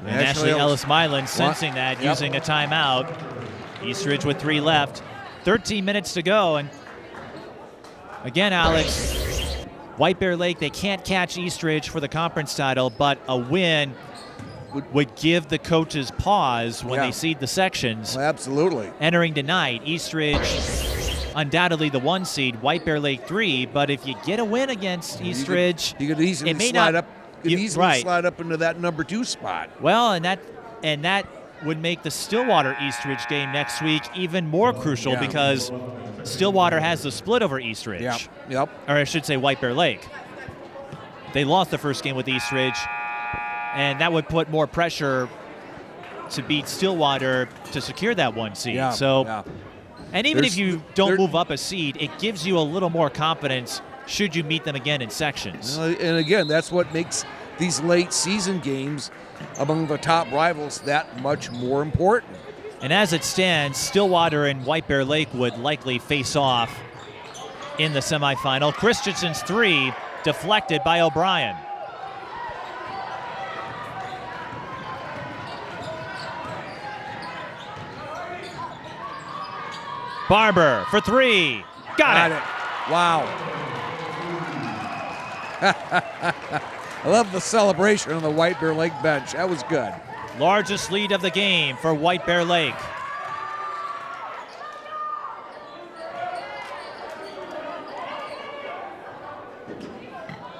And Ashley Ellis-Milan sensing that, using a timeout. Eastridge with 3 left. 13 minutes to go. And again, Alex, White Bear Lake, they can't catch Eastridge for the conference title, but a win would give the coaches pause when they seed the sections. Well, absolutely. Entering tonight, Eastridge undoubtedly the 1 seed, White Bear Lake 3, but if you get a win against Eastridge, you could easily it may slide not up could easily slide up into that number 2 spot. Well, and that would make the Stillwater Eastridge game next week even more crucial because Stillwater has the split over Eastridge. Yep. Or I should say White Bear Lake. They lost the first game with Eastridge, and that would put more pressure to beat Stillwater to secure that 1 seed. And even if you don't move up a seed, it gives you a little more confidence should you meet them again in sections. And again, that's what makes these late season games among the top rivals that much more important. And as it stands, Stillwater and White Bear Lake would likely face off in the semifinal. Christensen's 3 deflected by O'Brien. Barber for 3. Got it. Wow. I love the celebration on the White Bear Lake bench. That was good. Largest lead of the game for White Bear Lake.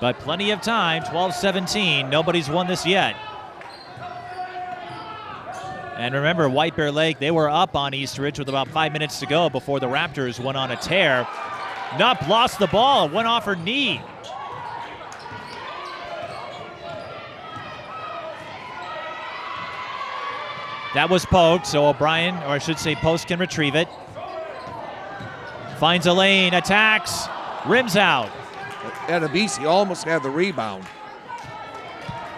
But plenty of time, 12-17. Nobody's won this yet. And remember, White Bear Lake, they were up on Eastridge with about 5 minutes to go before the Raptors went on a tear. Knupp lost the ball, went off her knee. That was poked, so O'Brien, or I should say Post, can retrieve it. Finds a lane, attacks, rims out. Adebisi almost had the rebound.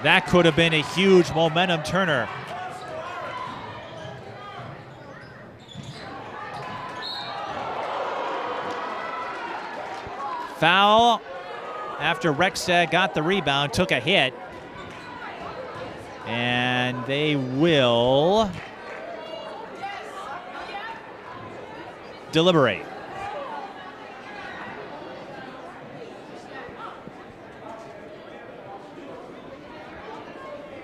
That could have been a huge momentum turner. Foul after Rexstad got the rebound, took a hit. And they will deliberate.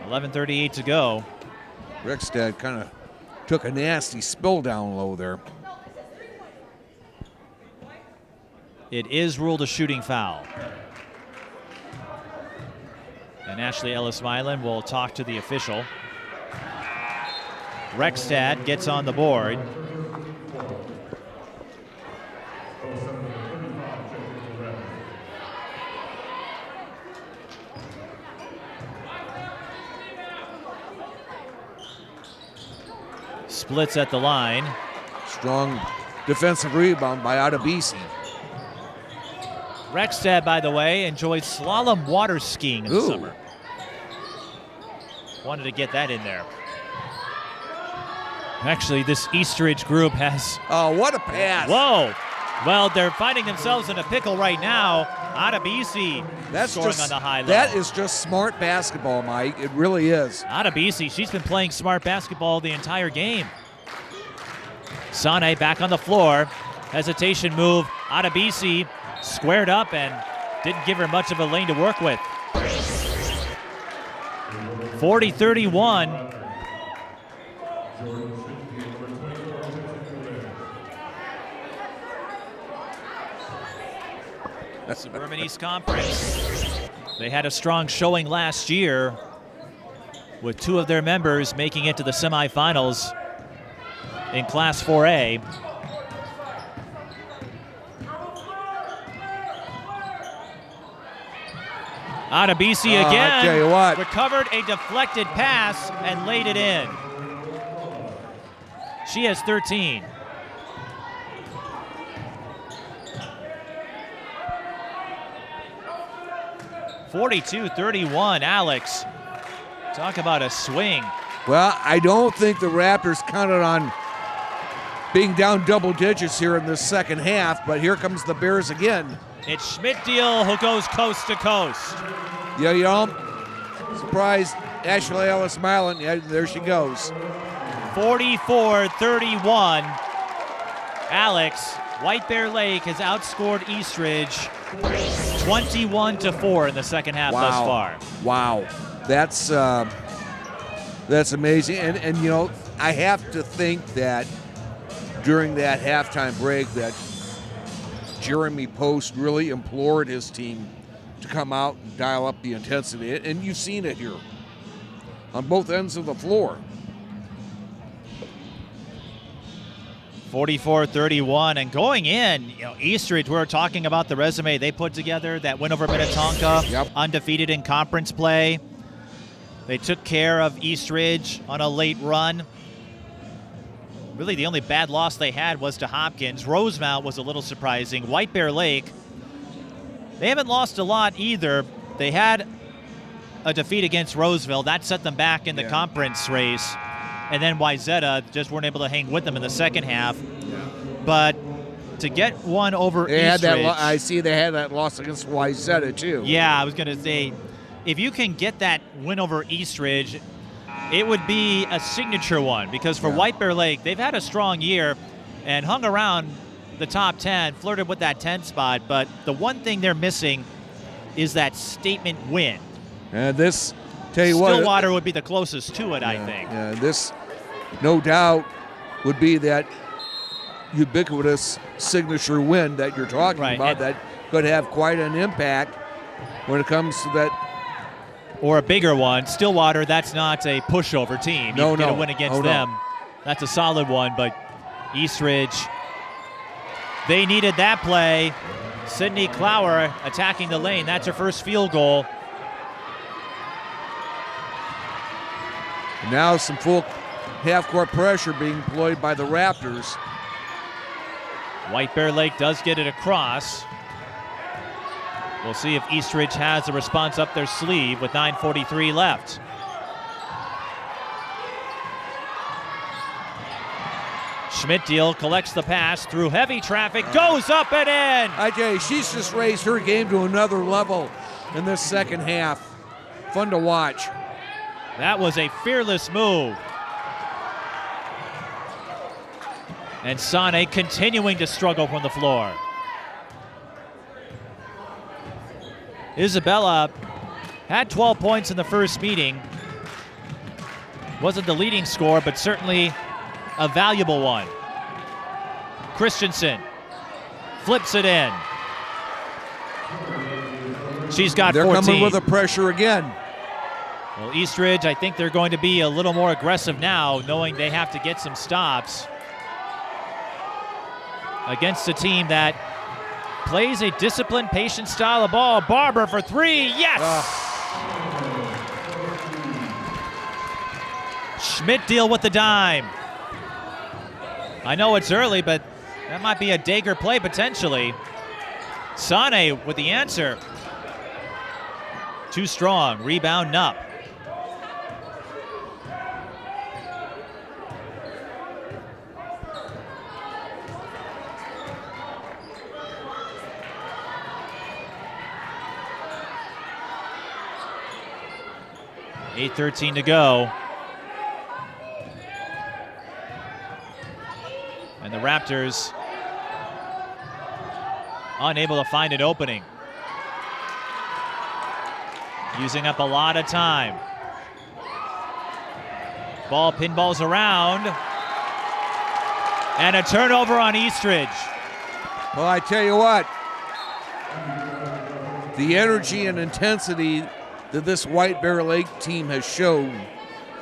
$11:38 to go. Rexstad kind of took a nasty spill down low there. It is ruled a shooting foul. And Ashley Ellis-Milan will talk to the official. Rexstad gets on the board. Splits at the line. Strong defensive rebound by Adebisi. Rexstad, by the way, enjoyed slalom water skiing in the summer. Wanted to get that in there. Actually, this Eastridge group has... Oh, what a pass. Whoa. Well, they're finding themselves in a pickle right now. Adebisi scoring on the high low. That is just smart basketball, Mike. It really is. Adebisi, she's been playing smart basketball the entire game. Sanneh back on the floor. Hesitation move. Adebisi squared up and didn't give her much of a lane to work with. 40-31. Suburban East Conference. They had a strong showing last year with 2 of their members making it to the semifinals in Class 4A. Adebisi again, I tell you what. recovered a deflected pass and laid it in. She has 13. (42-31), Alex. Talk about a swing. Well, I don't think the Raptors counted on being down double digits here in the second half, but here comes the Bears again. It's Schmittdiel who goes coast to coast. Yeah, you know, surprised Ashley Ellis-Milan. Yeah, there she goes. 44-31. Alex, White Bear Lake has outscored Eastridge 21-4 in the second half thus far. Wow, that's amazing. And you know, I have to think that during that halftime break that Jeremy Post really implored his team to come out and dial up the intensity, and you've seen it here on both ends of the floor. 44-31, and going in, Eastridge, we're talking about the resume they put together, that win over Minnetonka, Yep. undefeated in conference play. They took care of Eastridge on a late run. Really, the only bad loss they had was to Hopkins. Rosemount was a little surprising. White Bear Lake, they haven't lost a lot either. They had a defeat against Roseville. That set them back in the conference race. And then Wyzetta just weren't able to hang with them in the second half. Yeah. But to get one over They had Eastridge, that. I see they had that loss against Wyzetta too. yeah, I was going to say, if you can get that win over Eastridge, it would be a signature one, because for White Bear Lake, they've had a strong year and hung around the top 10, flirted with that 10 spot, but the one thing they're missing is that statement win. And this, tell you what, Stillwater would be the closest to it, I think. Yeah, this, no doubt, would be that ubiquitous signature win that you're talking about, and that could have quite an impact when it comes to that. Or a bigger one. Stillwater, that's not a pushover team. You can get a win against them. That's a solid one, but Eastridge, they needed that play. Sydney Clower attacking the lane. That's her first field goal. Now some full half-court pressure being employed by the Raptors. White Bear Lake does get it across. We'll see if Eastridge has a response up their sleeve with 9:43 left. Schmittdiel collects the pass through heavy traffic, goes up and in. I tell you, she's just raised her game to another level in this second half. Fun to watch. That was a fearless move. And Sanneh continuing to struggle from the floor. Isabella had 12 points in the first meeting. Wasn't the leading scorer, but certainly a valuable one. Christenson flips it in. She's got 14. They're coming with the pressure again. Well, Eastridge, I think they're going to be a little more aggressive now, knowing they have to get some stops against a team that plays a disciplined, patient style of ball. Barber for three, yes! Schmittdiel with the dime. I know it's early, but that might be a dagger play potentially. Sanneh with the answer. Too strong, rebound Knupp. .13 to go. And the Raptors unable to find an opening. Using up a lot of time. Ball pinballs around. And a turnover on Eastridge. Well, I tell you what, the energy and intensity that this White Bear Lake team has shown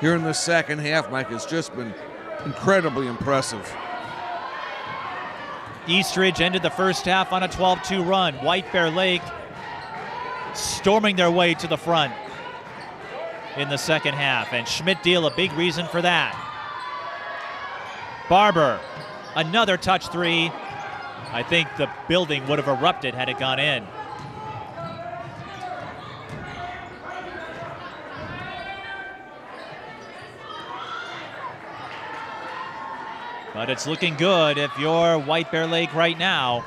here in the second half, Mike, has just been incredibly impressive. Eastridge ended the first half on a 12-2 run. White Bear Lake storming their way to the front in the second half, and Schmittdiel a big reason for that. Barber, another touch three. I think the building would have erupted had it gone in. But it's looking good if you're White Bear Lake right now.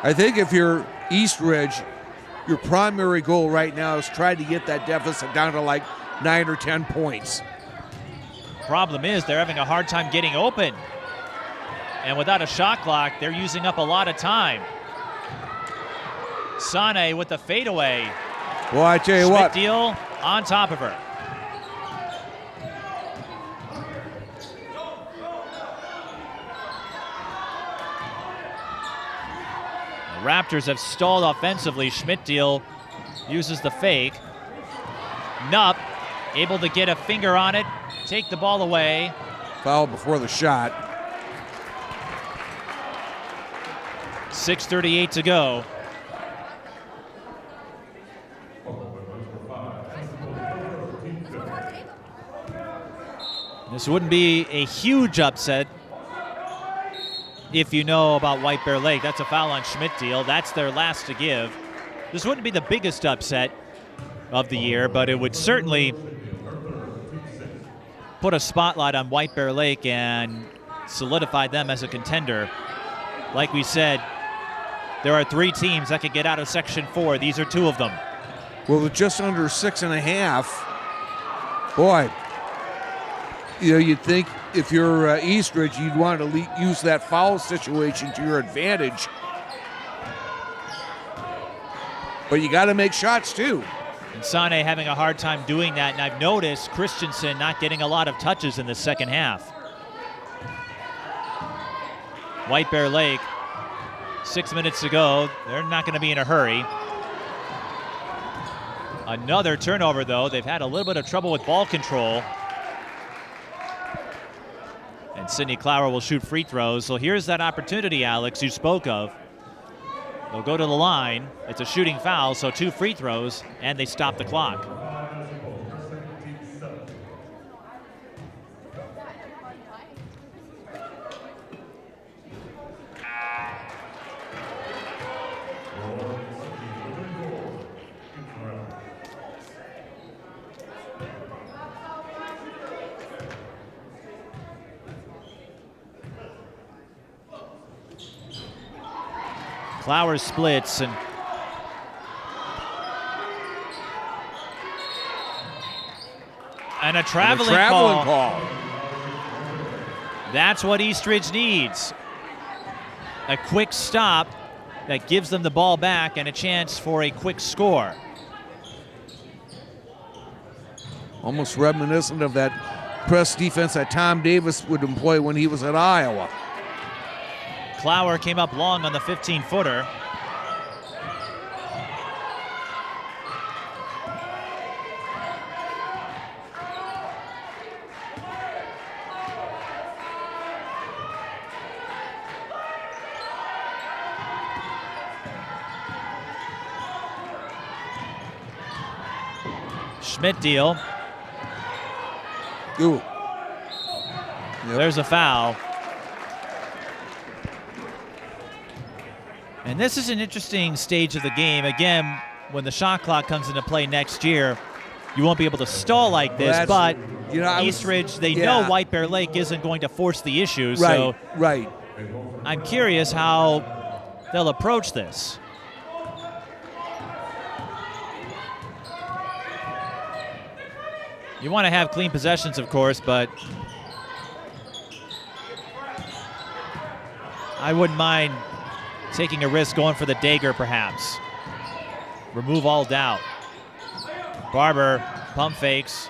I think if you're Eastridge, your primary goal right now is try to get that deficit down to like 9 or 10 points. Problem is they're having a hard time getting open. And without a shot clock, they're using up a lot of time. Sanneh with the fadeaway. Well, I tell you what. Schmittdiel on top of her. The Raptors have stalled offensively. Schmittdiel uses the fake. Knupp able to get a finger on it, take the ball away. Foul before the shot. 6:38 to go. This wouldn't be a huge upset if you know about White Bear Lake. That's a foul on Schmittdiel. That's their last to give. This wouldn't be the biggest upset of the year, but it would certainly put a spotlight on White Bear Lake and solidify them as a contender. Like we said, there are 3 teams that could get out of Section 4. These are 2 of them. Well, with just under 6.5, boy, you know, you'd think if you're Eastridge, you'd want to use that foul situation to your advantage. But you got to make shots too. And Sanneh having a hard time doing that, and I've noticed Christenson not getting a lot of touches in the second half. White Bear Lake, 6 minutes to go. They're not going to be in a hurry. Another turnover, though. They've had a little bit of trouble with ball control. And Sydney Clower will shoot free throws. So here's that opportunity, Alex, you spoke of. They'll go to the line. It's a shooting foul, so 2 free throws, and they stop the clock. Clower splits and a traveling call. That's what Eastridge needs. A quick stop that gives them the ball back and a chance for a quick score. Almost reminiscent of that press defense that Tom Davis would employ when he was at Iowa. Clower came up long on the 15-footer. Schmittdiel. Ooh. Yep. There's a foul. And this is an interesting stage of the game. Again, when the shot clock comes into play next year, you won't be able to stall like this, but you know, Eastridge, they know White Bear Lake isn't going to force the issue. So I'm curious how they'll approach this. You want to have clean possessions, of course, but I wouldn't mind taking a risk going for the dagger, perhaps. Remove all doubt. Barber pump fakes.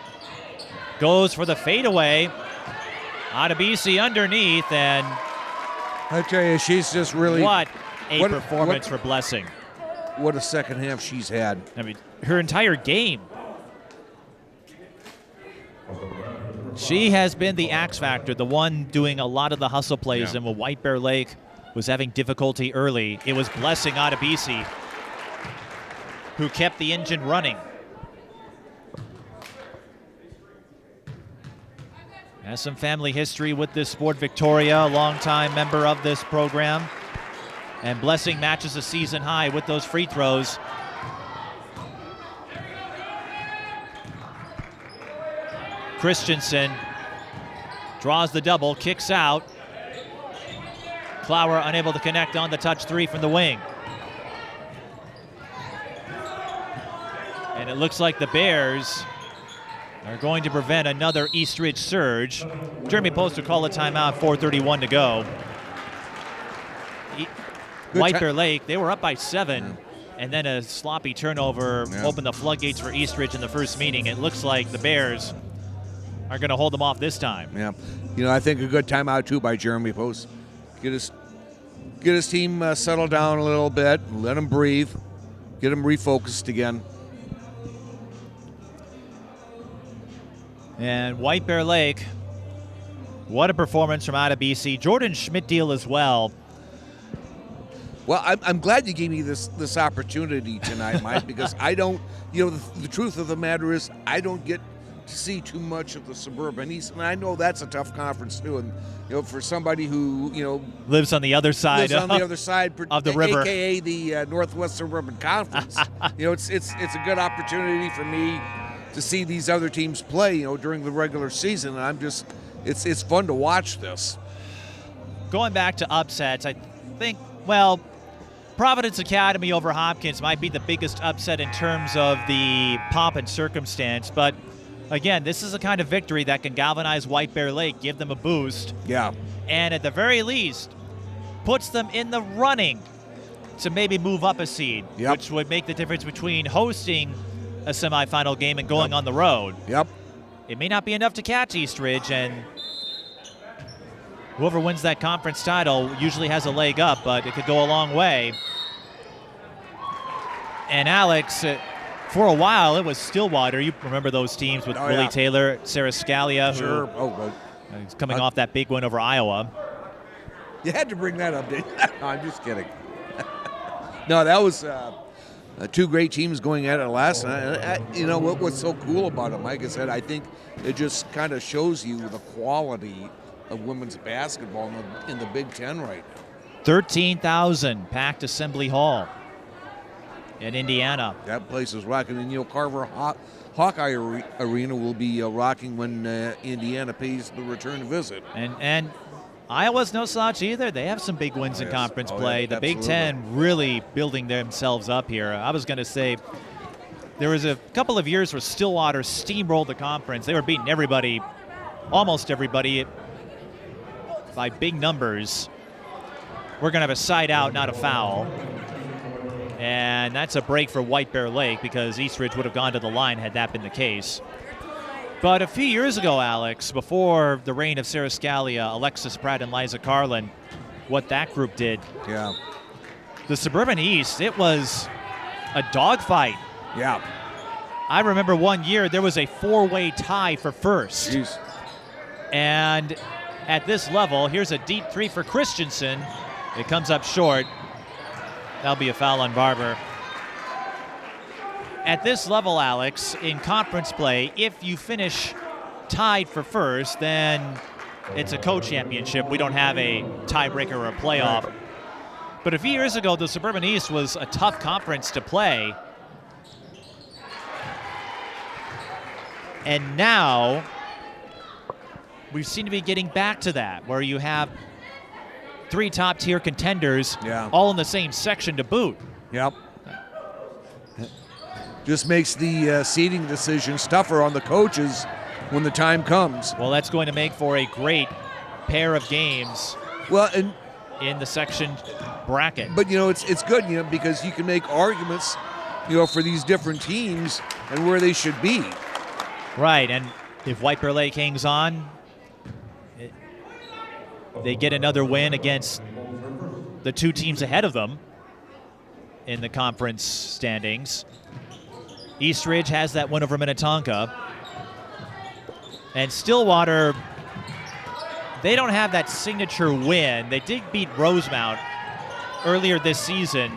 Goes for the fadeaway. Adebisi underneath, and I tell you, she's just really... What a performance for Blessing. What a second half she's had. I mean, her entire game. She has been the X factor, the one doing a lot of the hustle plays, and when White Bear Lake was having difficulty early, it was Blessing Adebisi who kept the engine running. Has some family history with this sport. Victoria, a longtime member of this program. And Blessing matches a season high with those free throws. Christenson draws the double, kicks out. Clower unable to connect on the touch 3 from the wing. And it looks like the Bears are going to prevent another Eastridge surge. Jeremy Poster called a timeout, 4:31 to go. White Bear Lake, they were up by 7, and then a sloppy turnover opened the floodgates for Eastridge in the first meeting. It looks like the Bears are going to hold them off this time. Yeah. You know, I think a good timeout, too, by Jeremy Post. Get us get his team settled down a little bit, let him breathe, get him refocused again. And White Bear Lake, what a performance from Adebisi. Jordyn Schmittdiel as well. Well, I'm glad you gave me this opportunity tonight, Mike, because I don't, the truth of the matter is I don't get to see too much of the Suburban East, and I know that's a tough conference too. And for somebody who lives on the other side of the river, aka the Northwest Suburban Conference, it's a good opportunity for me to see these other teams play, during the regular season, and I'm just, it's fun to watch this. Going back to upsets, I think, well, Providence Academy over Hopkins might be the biggest upset in terms of the pomp and circumstance, but again, this is a kind of victory that can galvanize White Bear Lake, give them a boost. Yeah. And at the very least, puts them in the running to maybe move up a seed, which would make the difference between hosting a semifinal game and going on the road. Yep. It may not be enough to catch East Ridge, and whoever wins that conference title usually has a leg up, but it could go a long way. And Alex, for a while, it was Stillwater. You remember those teams with Willie Taylor, Sarah Scalia. Sure. He's coming off that big win over Iowa. You had to bring that up, didn't you? No, I'm just kidding. No, that was two great teams going at it last night. What's so cool about it, Mike, is that I think it just kind of shows you the quality of women's basketball in the Big Ten right now. 13,000 packed Assembly Hall in Indiana. That place is rocking. And Carver Hawkeye Arena will be rocking when Indiana pays the return visit. And Iowa's no slouch either. They have some big wins in conference play. The Big Ten really building themselves up here. I was going to say there was a couple of years where Stillwater steamrolled the conference. They were beating everybody, almost everybody, by big numbers. We're going to have a side out, not a foul. And that's a break for White Bear Lake because East Ridge would have gone to the line had that been the case. But a few years ago, Alex, before the reign of Sarah Scalia, Alexis Pratt, and Liza Carlin, what that group did. Yeah. The Suburban East, it was a dogfight. Yeah. I remember one year there was a four-way tie for first. Jeez. And at this level, here's a deep three for Christenson. It comes up short. That'll be a foul on Barber. At this level, Alex, in conference play, if you finish tied for first, then it's a co-championship. We don't have a tiebreaker or a playoff. Right. But a few years ago, the Suburban East was a tough conference to play. And now we seem to be getting back to that, where you have three top-tier contenders all in the same section to boot. Yep. Just makes the seeding decisions tougher on the coaches when the time comes. Well, that's going to make for a great pair of games. Well, and in the section bracket. But it's good, because you can make arguments, for these different teams and where they should be. Right, and if White Bear Lake hangs on, they get another win against the two teams ahead of them in the conference standings. East Ridge has that win over Minnetonka. And Stillwater, they don't have that signature win. They did beat Rosemount earlier this season,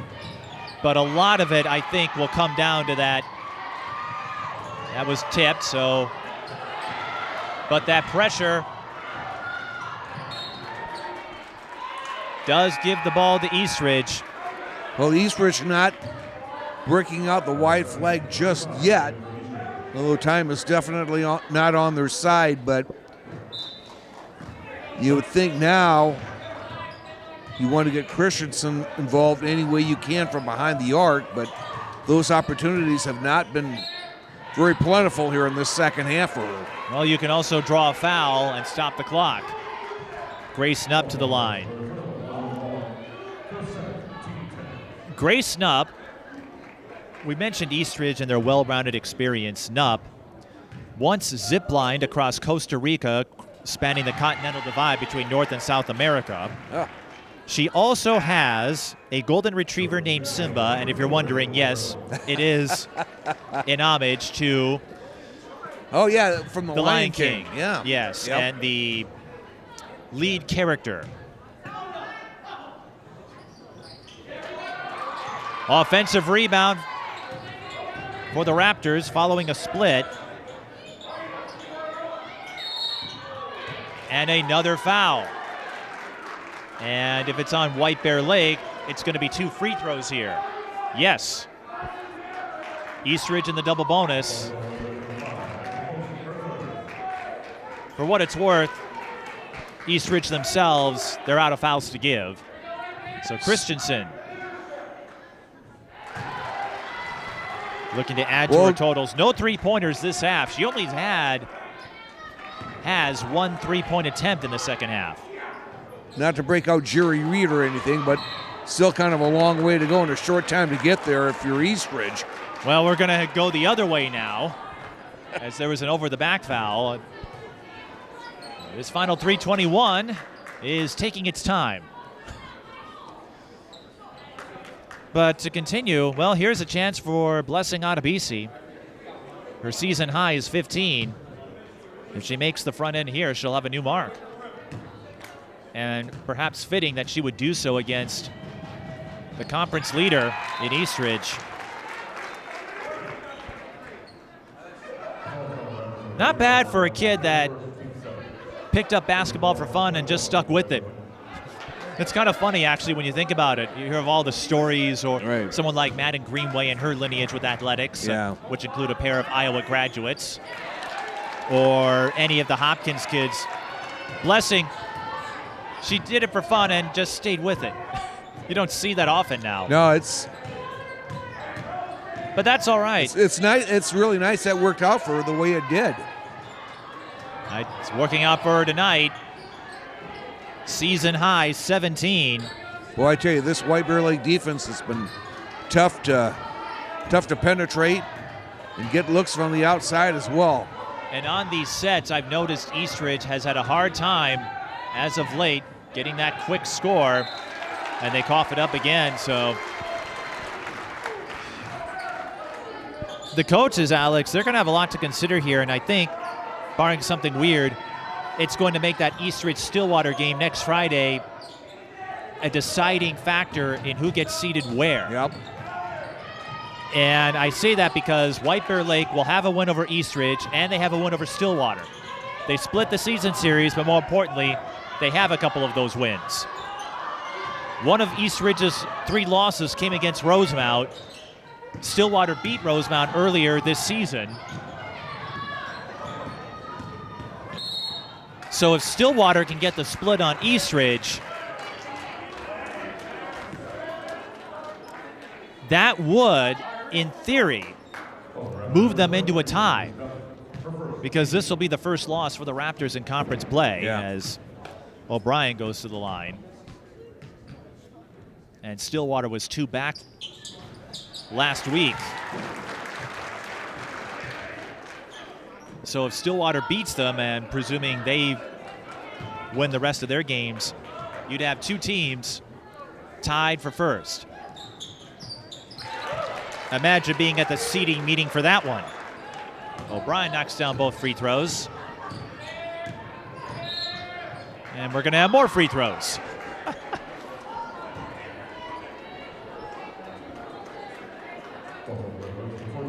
but a lot of it, I think, will come down to that. That was tipped, so. But that pressure does give the ball to East Ridge. Well, East Ridge not breaking out the white flag just yet, although time is definitely not on their side, but you would think now you want to get Christenson involved any way you can from behind the arc, but those opportunities have not been very plentiful here in this second half for her. Well, you can also draw a foul and stop the clock. Grace Knupp to the line. Grace Knupp, we mentioned East Ridge and their well-rounded experience. Knupp once zip-lined across Costa Rica, spanning the continental divide between North and South America. She also has a golden retriever named Simba, and if you're wondering, yes, it is an homage to Oh, yeah, from the Lion King. Yeah. Yes, Yep. and the lead character. Offensive rebound for the Raptors following a split. And another foul. And if it's on White Bear Lake, it's going to be 2 free throws here. Yes. Eastridge in the double bonus. For what it's worth, Eastridge themselves, they're out of fouls to give. So Christenson looking to add to her totals. No three-pointers this half. She only has 1 3-point attempt in the second half. Not to break out Jerry Reed or anything, but still kind of a long way to go and a short time to get there if you're Eastridge. Well, we're going to go the other way now, as there was an over-the-back foul. This final 3:21 is taking its time. But to continue, well, here's a chance for Blessing Adebisi. Her season high is 15. If she makes the front end here, she'll have a new mark. And perhaps fitting that she would do so against the conference leader in Eastridge. Not bad for a kid that picked up basketball for fun and just stuck with it. It's kind of funny, actually, when you think about it. You hear of all the stories, or someone like Madden Greenway and her lineage with athletics, which include a pair of Iowa graduates, or any of the Hopkins kids. Blessing, she did it for fun and just stayed with it. You don't see that often now. No, but that's all right. It's nice. It's really nice that worked out for her the way it did. It's working out for her tonight. Season high 17. Boy, I tell you, this White Bear Lake defense has been tough to penetrate and get looks from the outside as well. And on these sets, I've noticed Eastridge has had a hard time as of late getting that quick score, and they cough it up again. So the coaches, Alex, they're going to have a lot to consider here, and I think, barring something weird, it's going to make that Eastridge-Stillwater game next Friday a deciding factor in who gets seated where. Yep. And I say that because White Bear Lake will have a win over Eastridge, and they have a win over Stillwater. They split the season series, but more importantly, they have a couple of those wins. One of Eastridge's 3 losses came against Rosemount. Stillwater beat Rosemount earlier this season. So if Stillwater can get the split on Eastridge, that would, in theory, move them into a tie, because this will be the first loss for the Raptors in conference play as O'Brien goes to the line. And Stillwater was 2 back last week. So if Stillwater beats them, and presuming they win the rest of their games, you'd have 2 teams tied for first. Imagine being at the seeding meeting for that one. O'Brien knocks down both free throws. And we're going to have more free throws.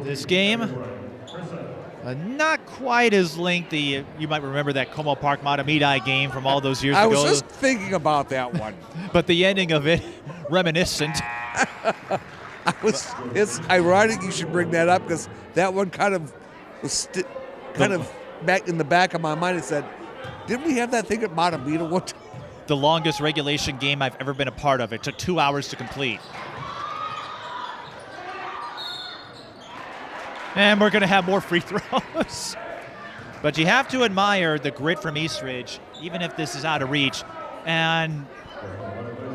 This game, not quite as lengthy. You might remember that Como Park Matamidi game from all those years ago. I was just thinking about that one. But the ending of it, reminiscent. It's ironic you should bring that up, because that one kind of was back in the back of my mind. It said, didn't we have that thing at Matamidi? What? The longest regulation game I've ever been a part of. It took 2 hours to complete. And we're going to have more free throws. But you have to admire the grit from Eastridge, even if this is out of reach. And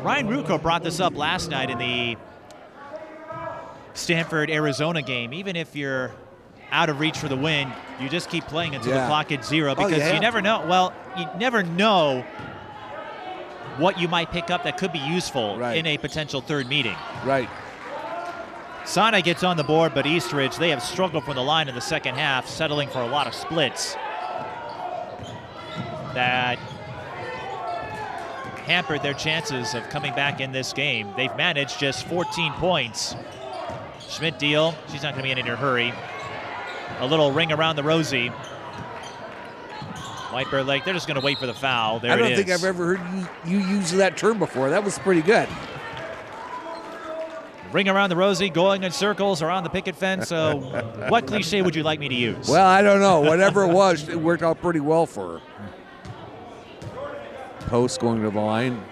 Ryan Rucco brought this up last night in the Stanford-Arizona game. Even if you're out of reach for the win, you just keep playing until the clock hits 0, because you never know. Well, you never know what you might pick up that could be useful in a potential third meeting. Right. Sanneh gets on the board, but Eastridge, they have struggled from the line in the second half, settling for a lot of splits that hampered their chances of coming back in this game. They've managed just 14 points. Schmittdiel, she's not going to be in any hurry. A little ring around the rosy. White Bear Lake, they're just going to wait for the foul. There it is. I don't think I've ever heard you use that term before. That was pretty good. Ring around the rosy, going in circles around the picket fence. So what cliche would you like me to use? Well, I don't know. Whatever it was, it worked out pretty well for her. Post going to the line.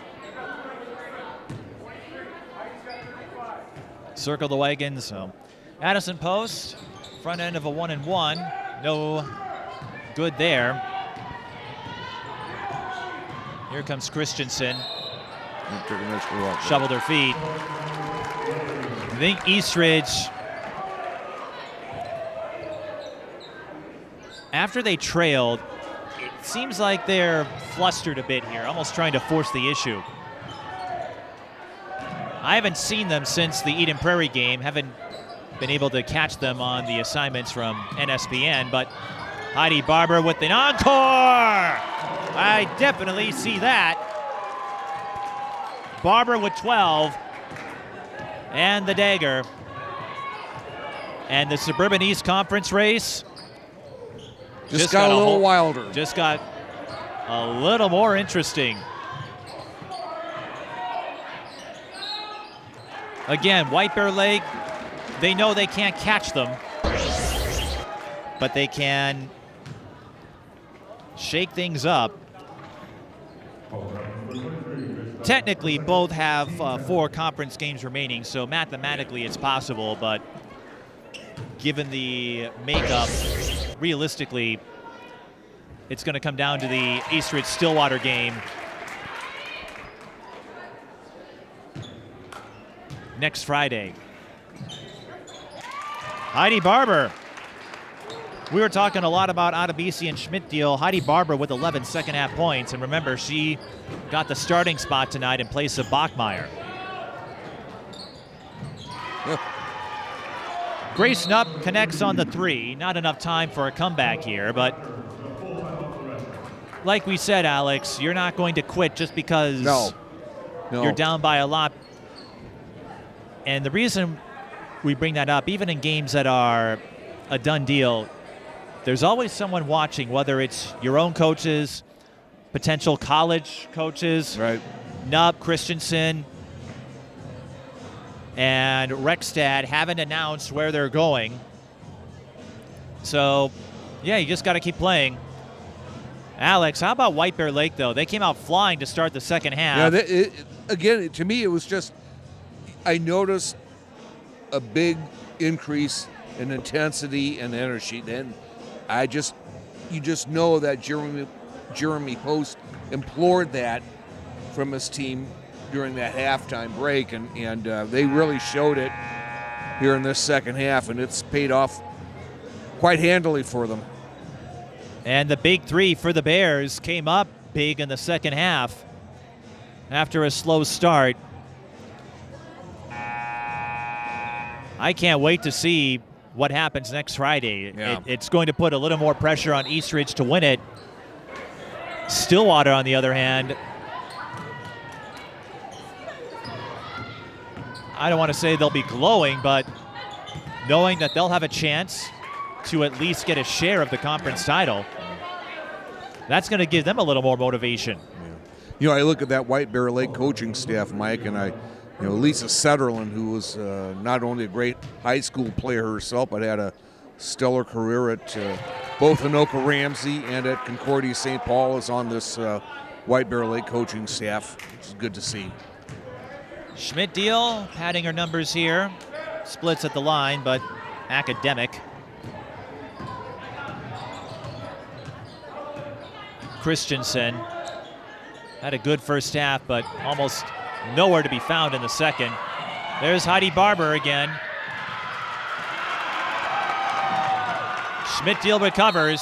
Circle the wagons. So Addison Post, front end of a 1-and-1. No good there. Here comes Christenson. Shoveled her feet. I think Eastridge, after they trailed, it seems like they're flustered a bit here, almost trying to force the issue. I haven't seen them since the Eden Prairie game, haven't been able to catch them on the assignments from NSBN, but Heidi Barber with the encore! I definitely see that. Barber with 12. And the dagger. And the Suburban East Conference race just got a little wilder. Just got a little more interesting. Again, White Bear Lake, they know they can't catch them, but they can shake things up. Technically, both have 4 conference games remaining, so mathematically it's possible, but given the makeup, realistically, it's going to come down to the Eastridge-Stillwater game next Friday. Heidi Barber. We were talking a lot about Adebisi and Schmittdiel. Heidi Barber with 11 second-half points. And remember, she got the starting spot tonight in place of Bachmeyer. Grace Knupp connects on the 3. Not enough time for a comeback here, but like we said, Alex, you're not going to quit just because you're down by a lot. And the reason we bring that up, even in games that are a done deal, there's always someone watching, whether it's your own coaches, potential college coaches, right? Knupp, Christensen, and Rekstad haven't announced where they're going. So, yeah, you just got to keep playing. Alex, how about White Bear Lake, though? They came out flying to start the second half. Yeah, again, to me, it was just, I noticed a big increase in intensity and energy. And you just know that Jeremy Post implored that from his team during that halftime break, and they really showed it here in this second half, and it's paid off quite handily for them. And the big 3 for the Bears came up big in the second half after a slow start. I can't wait to see what happens next Friday. Yeah. It's going to put a little more pressure on Eastridge to win it. Stillwater, on the other hand, I don't want to say they'll be glowing, but knowing that they'll have a chance to at least get a share of the conference title, that's going to give them a little more motivation. Yeah. I look at that White Bear Lake coaching staff, Mike, and Lisa Setterlin, who was not only a great high school player herself, but had a stellar career at both Anoka Ramsey and at Concordia St. Paul, is on this White Bear Lake coaching staff, which is good to see. Schmittdiel padding her numbers here. Splits at the line, but academic. Christensen had a good first half, but almost nowhere to be found in the second. There's Heidi Barber again. Schmittdiel recovers.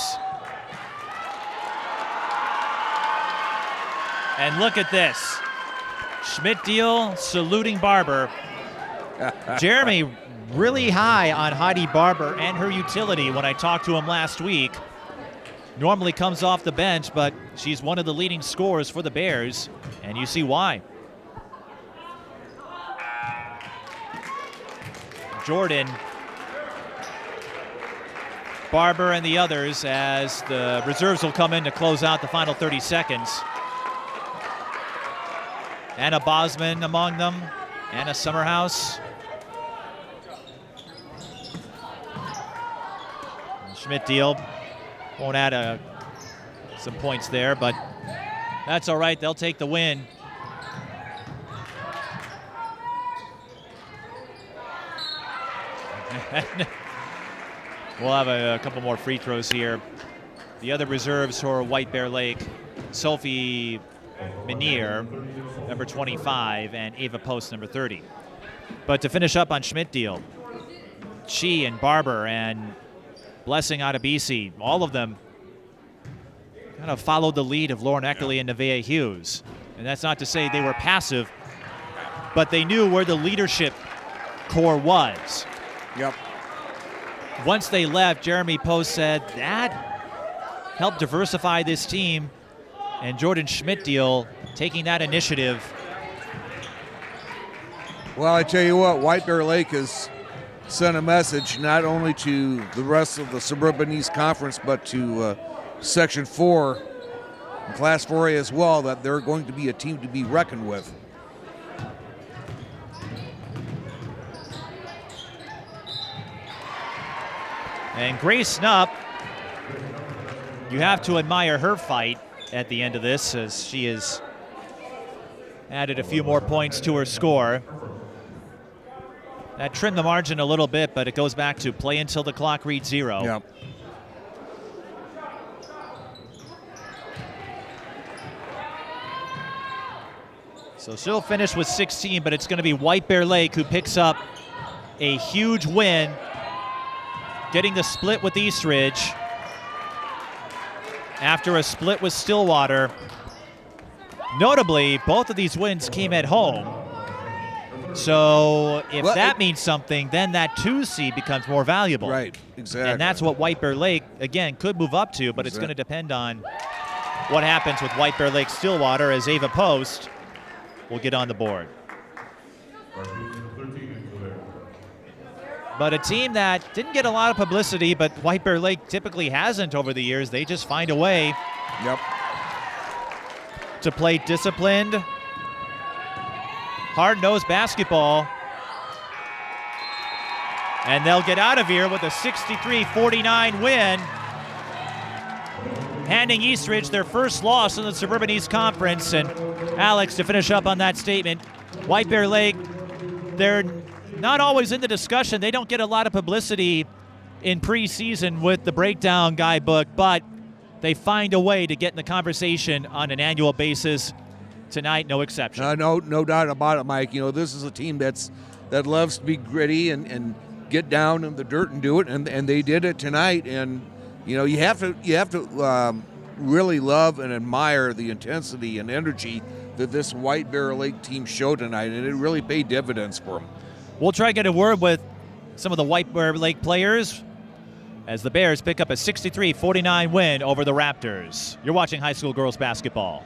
And look at this. Schmittdiel saluting Barber. Jeremy really high on Heidi Barber and her utility when I talked to him last week. Normally comes off the bench, but she's one of the leading scorers for the Bears, and you see why. Jordyn, Barber, and the others as the reserves will come in to close out the final 30 seconds. Anna Bosman among them, Anna Summerhouse. Schmittdiel won't add some points there, but that's all right. They'll take the win. We'll have a couple more free throws here. The other reserves for White Bear Lake, Sophie Minier, number 25, and Ava Post, number 30. But to finish up on Schmittdiel, she and Barber and Blessing Adebisi, all of them kind of followed the lead of Lauren Eckerly and Nevaeh Hughes. And that's not to say they were passive, but they knew where the leadership core was. Yep. Once they left, Jeremy Post said that helped diversify this team, and Jordyn Schmittdiel taking that initiative. Well, I tell you what, White Bear Lake has sent a message not only to the rest of the Suburban East Conference, but to Section 4 and Class 4A as well, that they're going to be a team to be reckoned with. And Grace Knupp, you have to admire her fight at the end of this, as she has added a few more points to her score. That trimmed the margin a little bit, but it goes back to play until the clock reads 0. Yep. So she'll finish with 16, but it's going to be White Bear Lake who picks up a huge win, getting the split with Eastridge after a split with Stillwater. Notably, both of these wins came at home. So if that means something, then that 2 seed becomes more valuable. Right, exactly. And that's what White Bear Lake, again, could move up to, but it's going to depend on what happens with White Bear Lake Stillwater as Ava Post will get on the board. But a team that didn't get a lot of publicity, but White Bear Lake typically hasn't over the years. They just find a way to play disciplined, hard-nosed basketball. And they'll get out of here with a 63-49 win, handing Eastridge their first loss in the Suburban East Conference. And Alex, to finish up on that statement, White Bear Lake, they're not always in the discussion. They don't get a lot of publicity in preseason with the Breakdown Guidebook, but they find a way to get in the conversation on an annual basis. Tonight, no exception. No doubt about it, Mike. You know, this is a team that loves to be gritty and get down in the dirt and do it, and they did it tonight. And you know, you have to really love and admire the intensity and energy that this White Bear Lake team showed tonight, and it really paid dividends for them. We'll try to get a word with some of the White Bear Lake players as the Bears pick up a 63-49 win over the Raptors. You're watching high school girls basketball.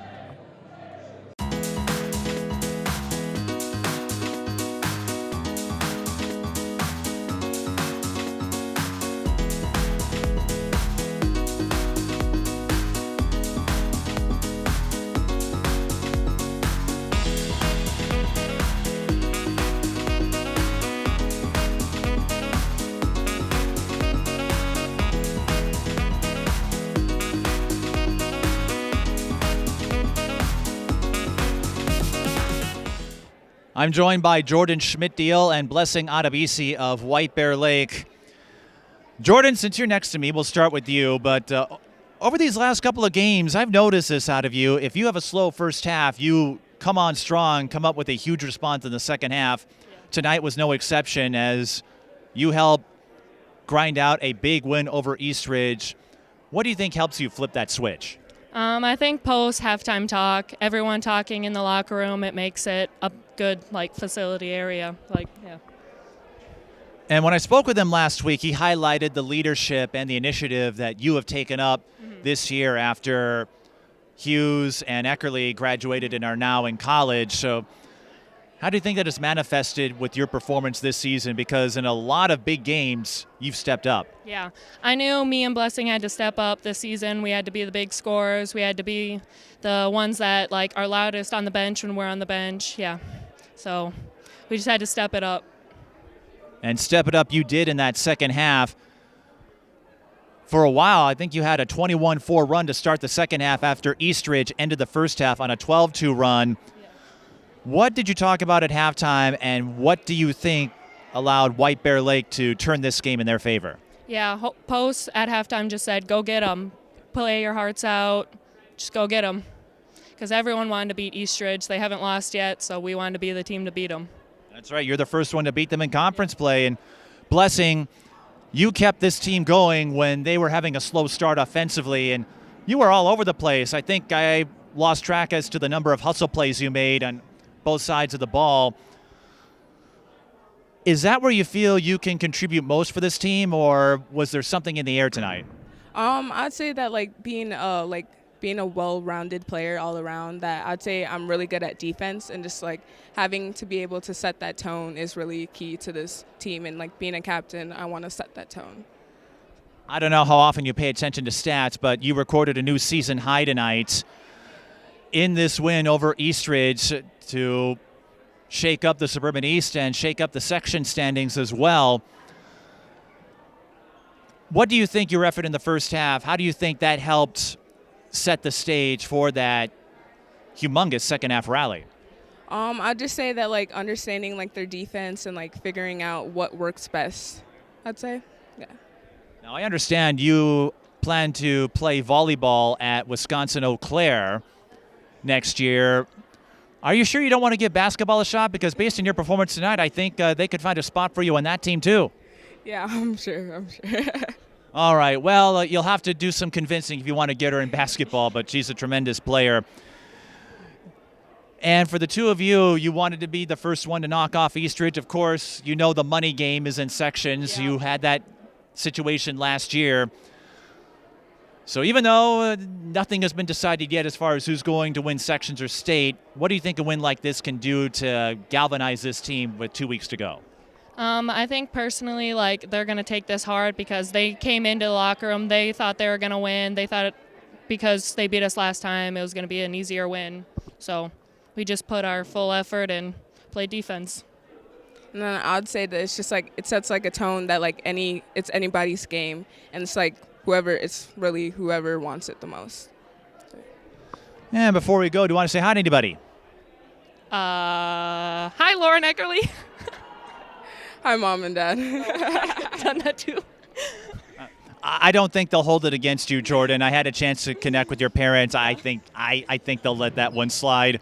I'm joined by Jordyn Schmittdiel and Blessing Adebisi of White Bear Lake. Jordyn, since you're next to me, we'll start with you. But over these last couple of games, I've noticed this out of you. If you have a slow first half, you come on strong, come up with a huge response in the second half. Tonight was no exception as you helped grind out a big win over Eastridge. What do you think helps you flip that switch? I think post halftime talk, everyone talking in the locker room, it makes it a good facility area. And when I spoke with him last week, he highlighted the leadership and the initiative that you have taken up this year after Hughes and Eckerly graduated and are now in college. So how do you think that has manifested with your performance this season? Because in a lot of big games, you've stepped up. Yeah, I knew me and Blessing had to step up this season. We had to be the big scorers. We had to be the ones that are loudest on the bench when we're on the bench. Yeah, so we just had to step it up. And step it up you did in that second half. For a while, I think you had a 21-4 run to start the second half after Eastridge ended the first half on a 12-2 run. What did you talk about at halftime, and what do you think allowed White Bear Lake to turn this game in their favor? Yeah, Post at halftime just said, go get them. Play your hearts out. Just go get them. Because everyone wanted to beat Eastridge. They haven't lost yet, so we wanted to be the team to beat them. That's right. You're the first one to beat them in conference play. And Blessing, you kept this team going when they were having a slow start offensively, and you were all over the place. I think I lost track as to the number of hustle plays you made on both sides of the ball. Is that where you feel you can contribute most for this team, or was there something in the air tonight? I'd say that being a well-rounded player all around, that I'd say I'm really good at defense, and just having to be able to set that tone is really key to this team. And being a captain, I want to set that tone. I don't know how often you pay attention to stats, but you recorded a new season high tonight in this win over Eastridge to shake up the Suburban East and shake up the section standings as well. What do you think your effort in the first half, how do you think that helped set the stage for that humongous second half rally? I'd just say that understanding their defense and figuring out what works best, I'd say. Yeah. Now I understand you plan to play volleyball at Wisconsin Eau Claire next year. Are you sure you don't want to give basketball a shot? Because based on your performance tonight, I think they could find a spot for you on that team too. Yeah, I'm sure. All right. Well, you'll have to do some convincing if you want to get her in basketball, but she's a tremendous player. And for the two of you, you wanted to be the first one to knock off Eastridge. Of course, you know the money game is in sections. Yeah. You had that situation last year. So even though nothing has been decided yet as far as who's going to win sections or state, what do you think a win like this can do to galvanize this team with 2 weeks to go? I think personally, they're going to take this hard because they came into the locker room. They thought they were going to win. They thought because they beat us last time, it was going to be an easier win. So we just put our full effort and played defense. And then I'd say that it's just it sets a tone that it's anybody's game, and it's whoever wants it the most. And before we go, do you want to say hi to anybody? Hi, Lauren Eckerly. Hi, Mom and Dad. Done that too. I don't think they'll hold it against you, Jordyn. I had a chance to connect with your parents. I think they'll let that one slide.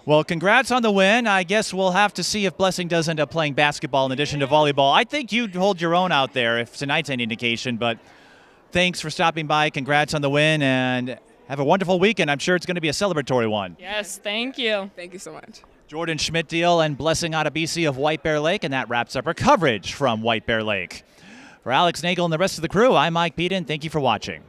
Well, congrats on the win. I guess we'll have to see if Blessing does end up playing basketball in addition to volleyball. I think you'd hold your own out there if tonight's any indication, but thanks for stopping by. Congrats on the win, and have a wonderful weekend. I'm sure it's going to be a celebratory one. Yes, thank you. Thank you so much. Jordyn Schmittdiel and Blessing Adebisi of White Bear Lake, and that wraps up our coverage from White Bear Lake. For Alex Nagel and the rest of the crew, I'm Mike Peden. Thank you for watching.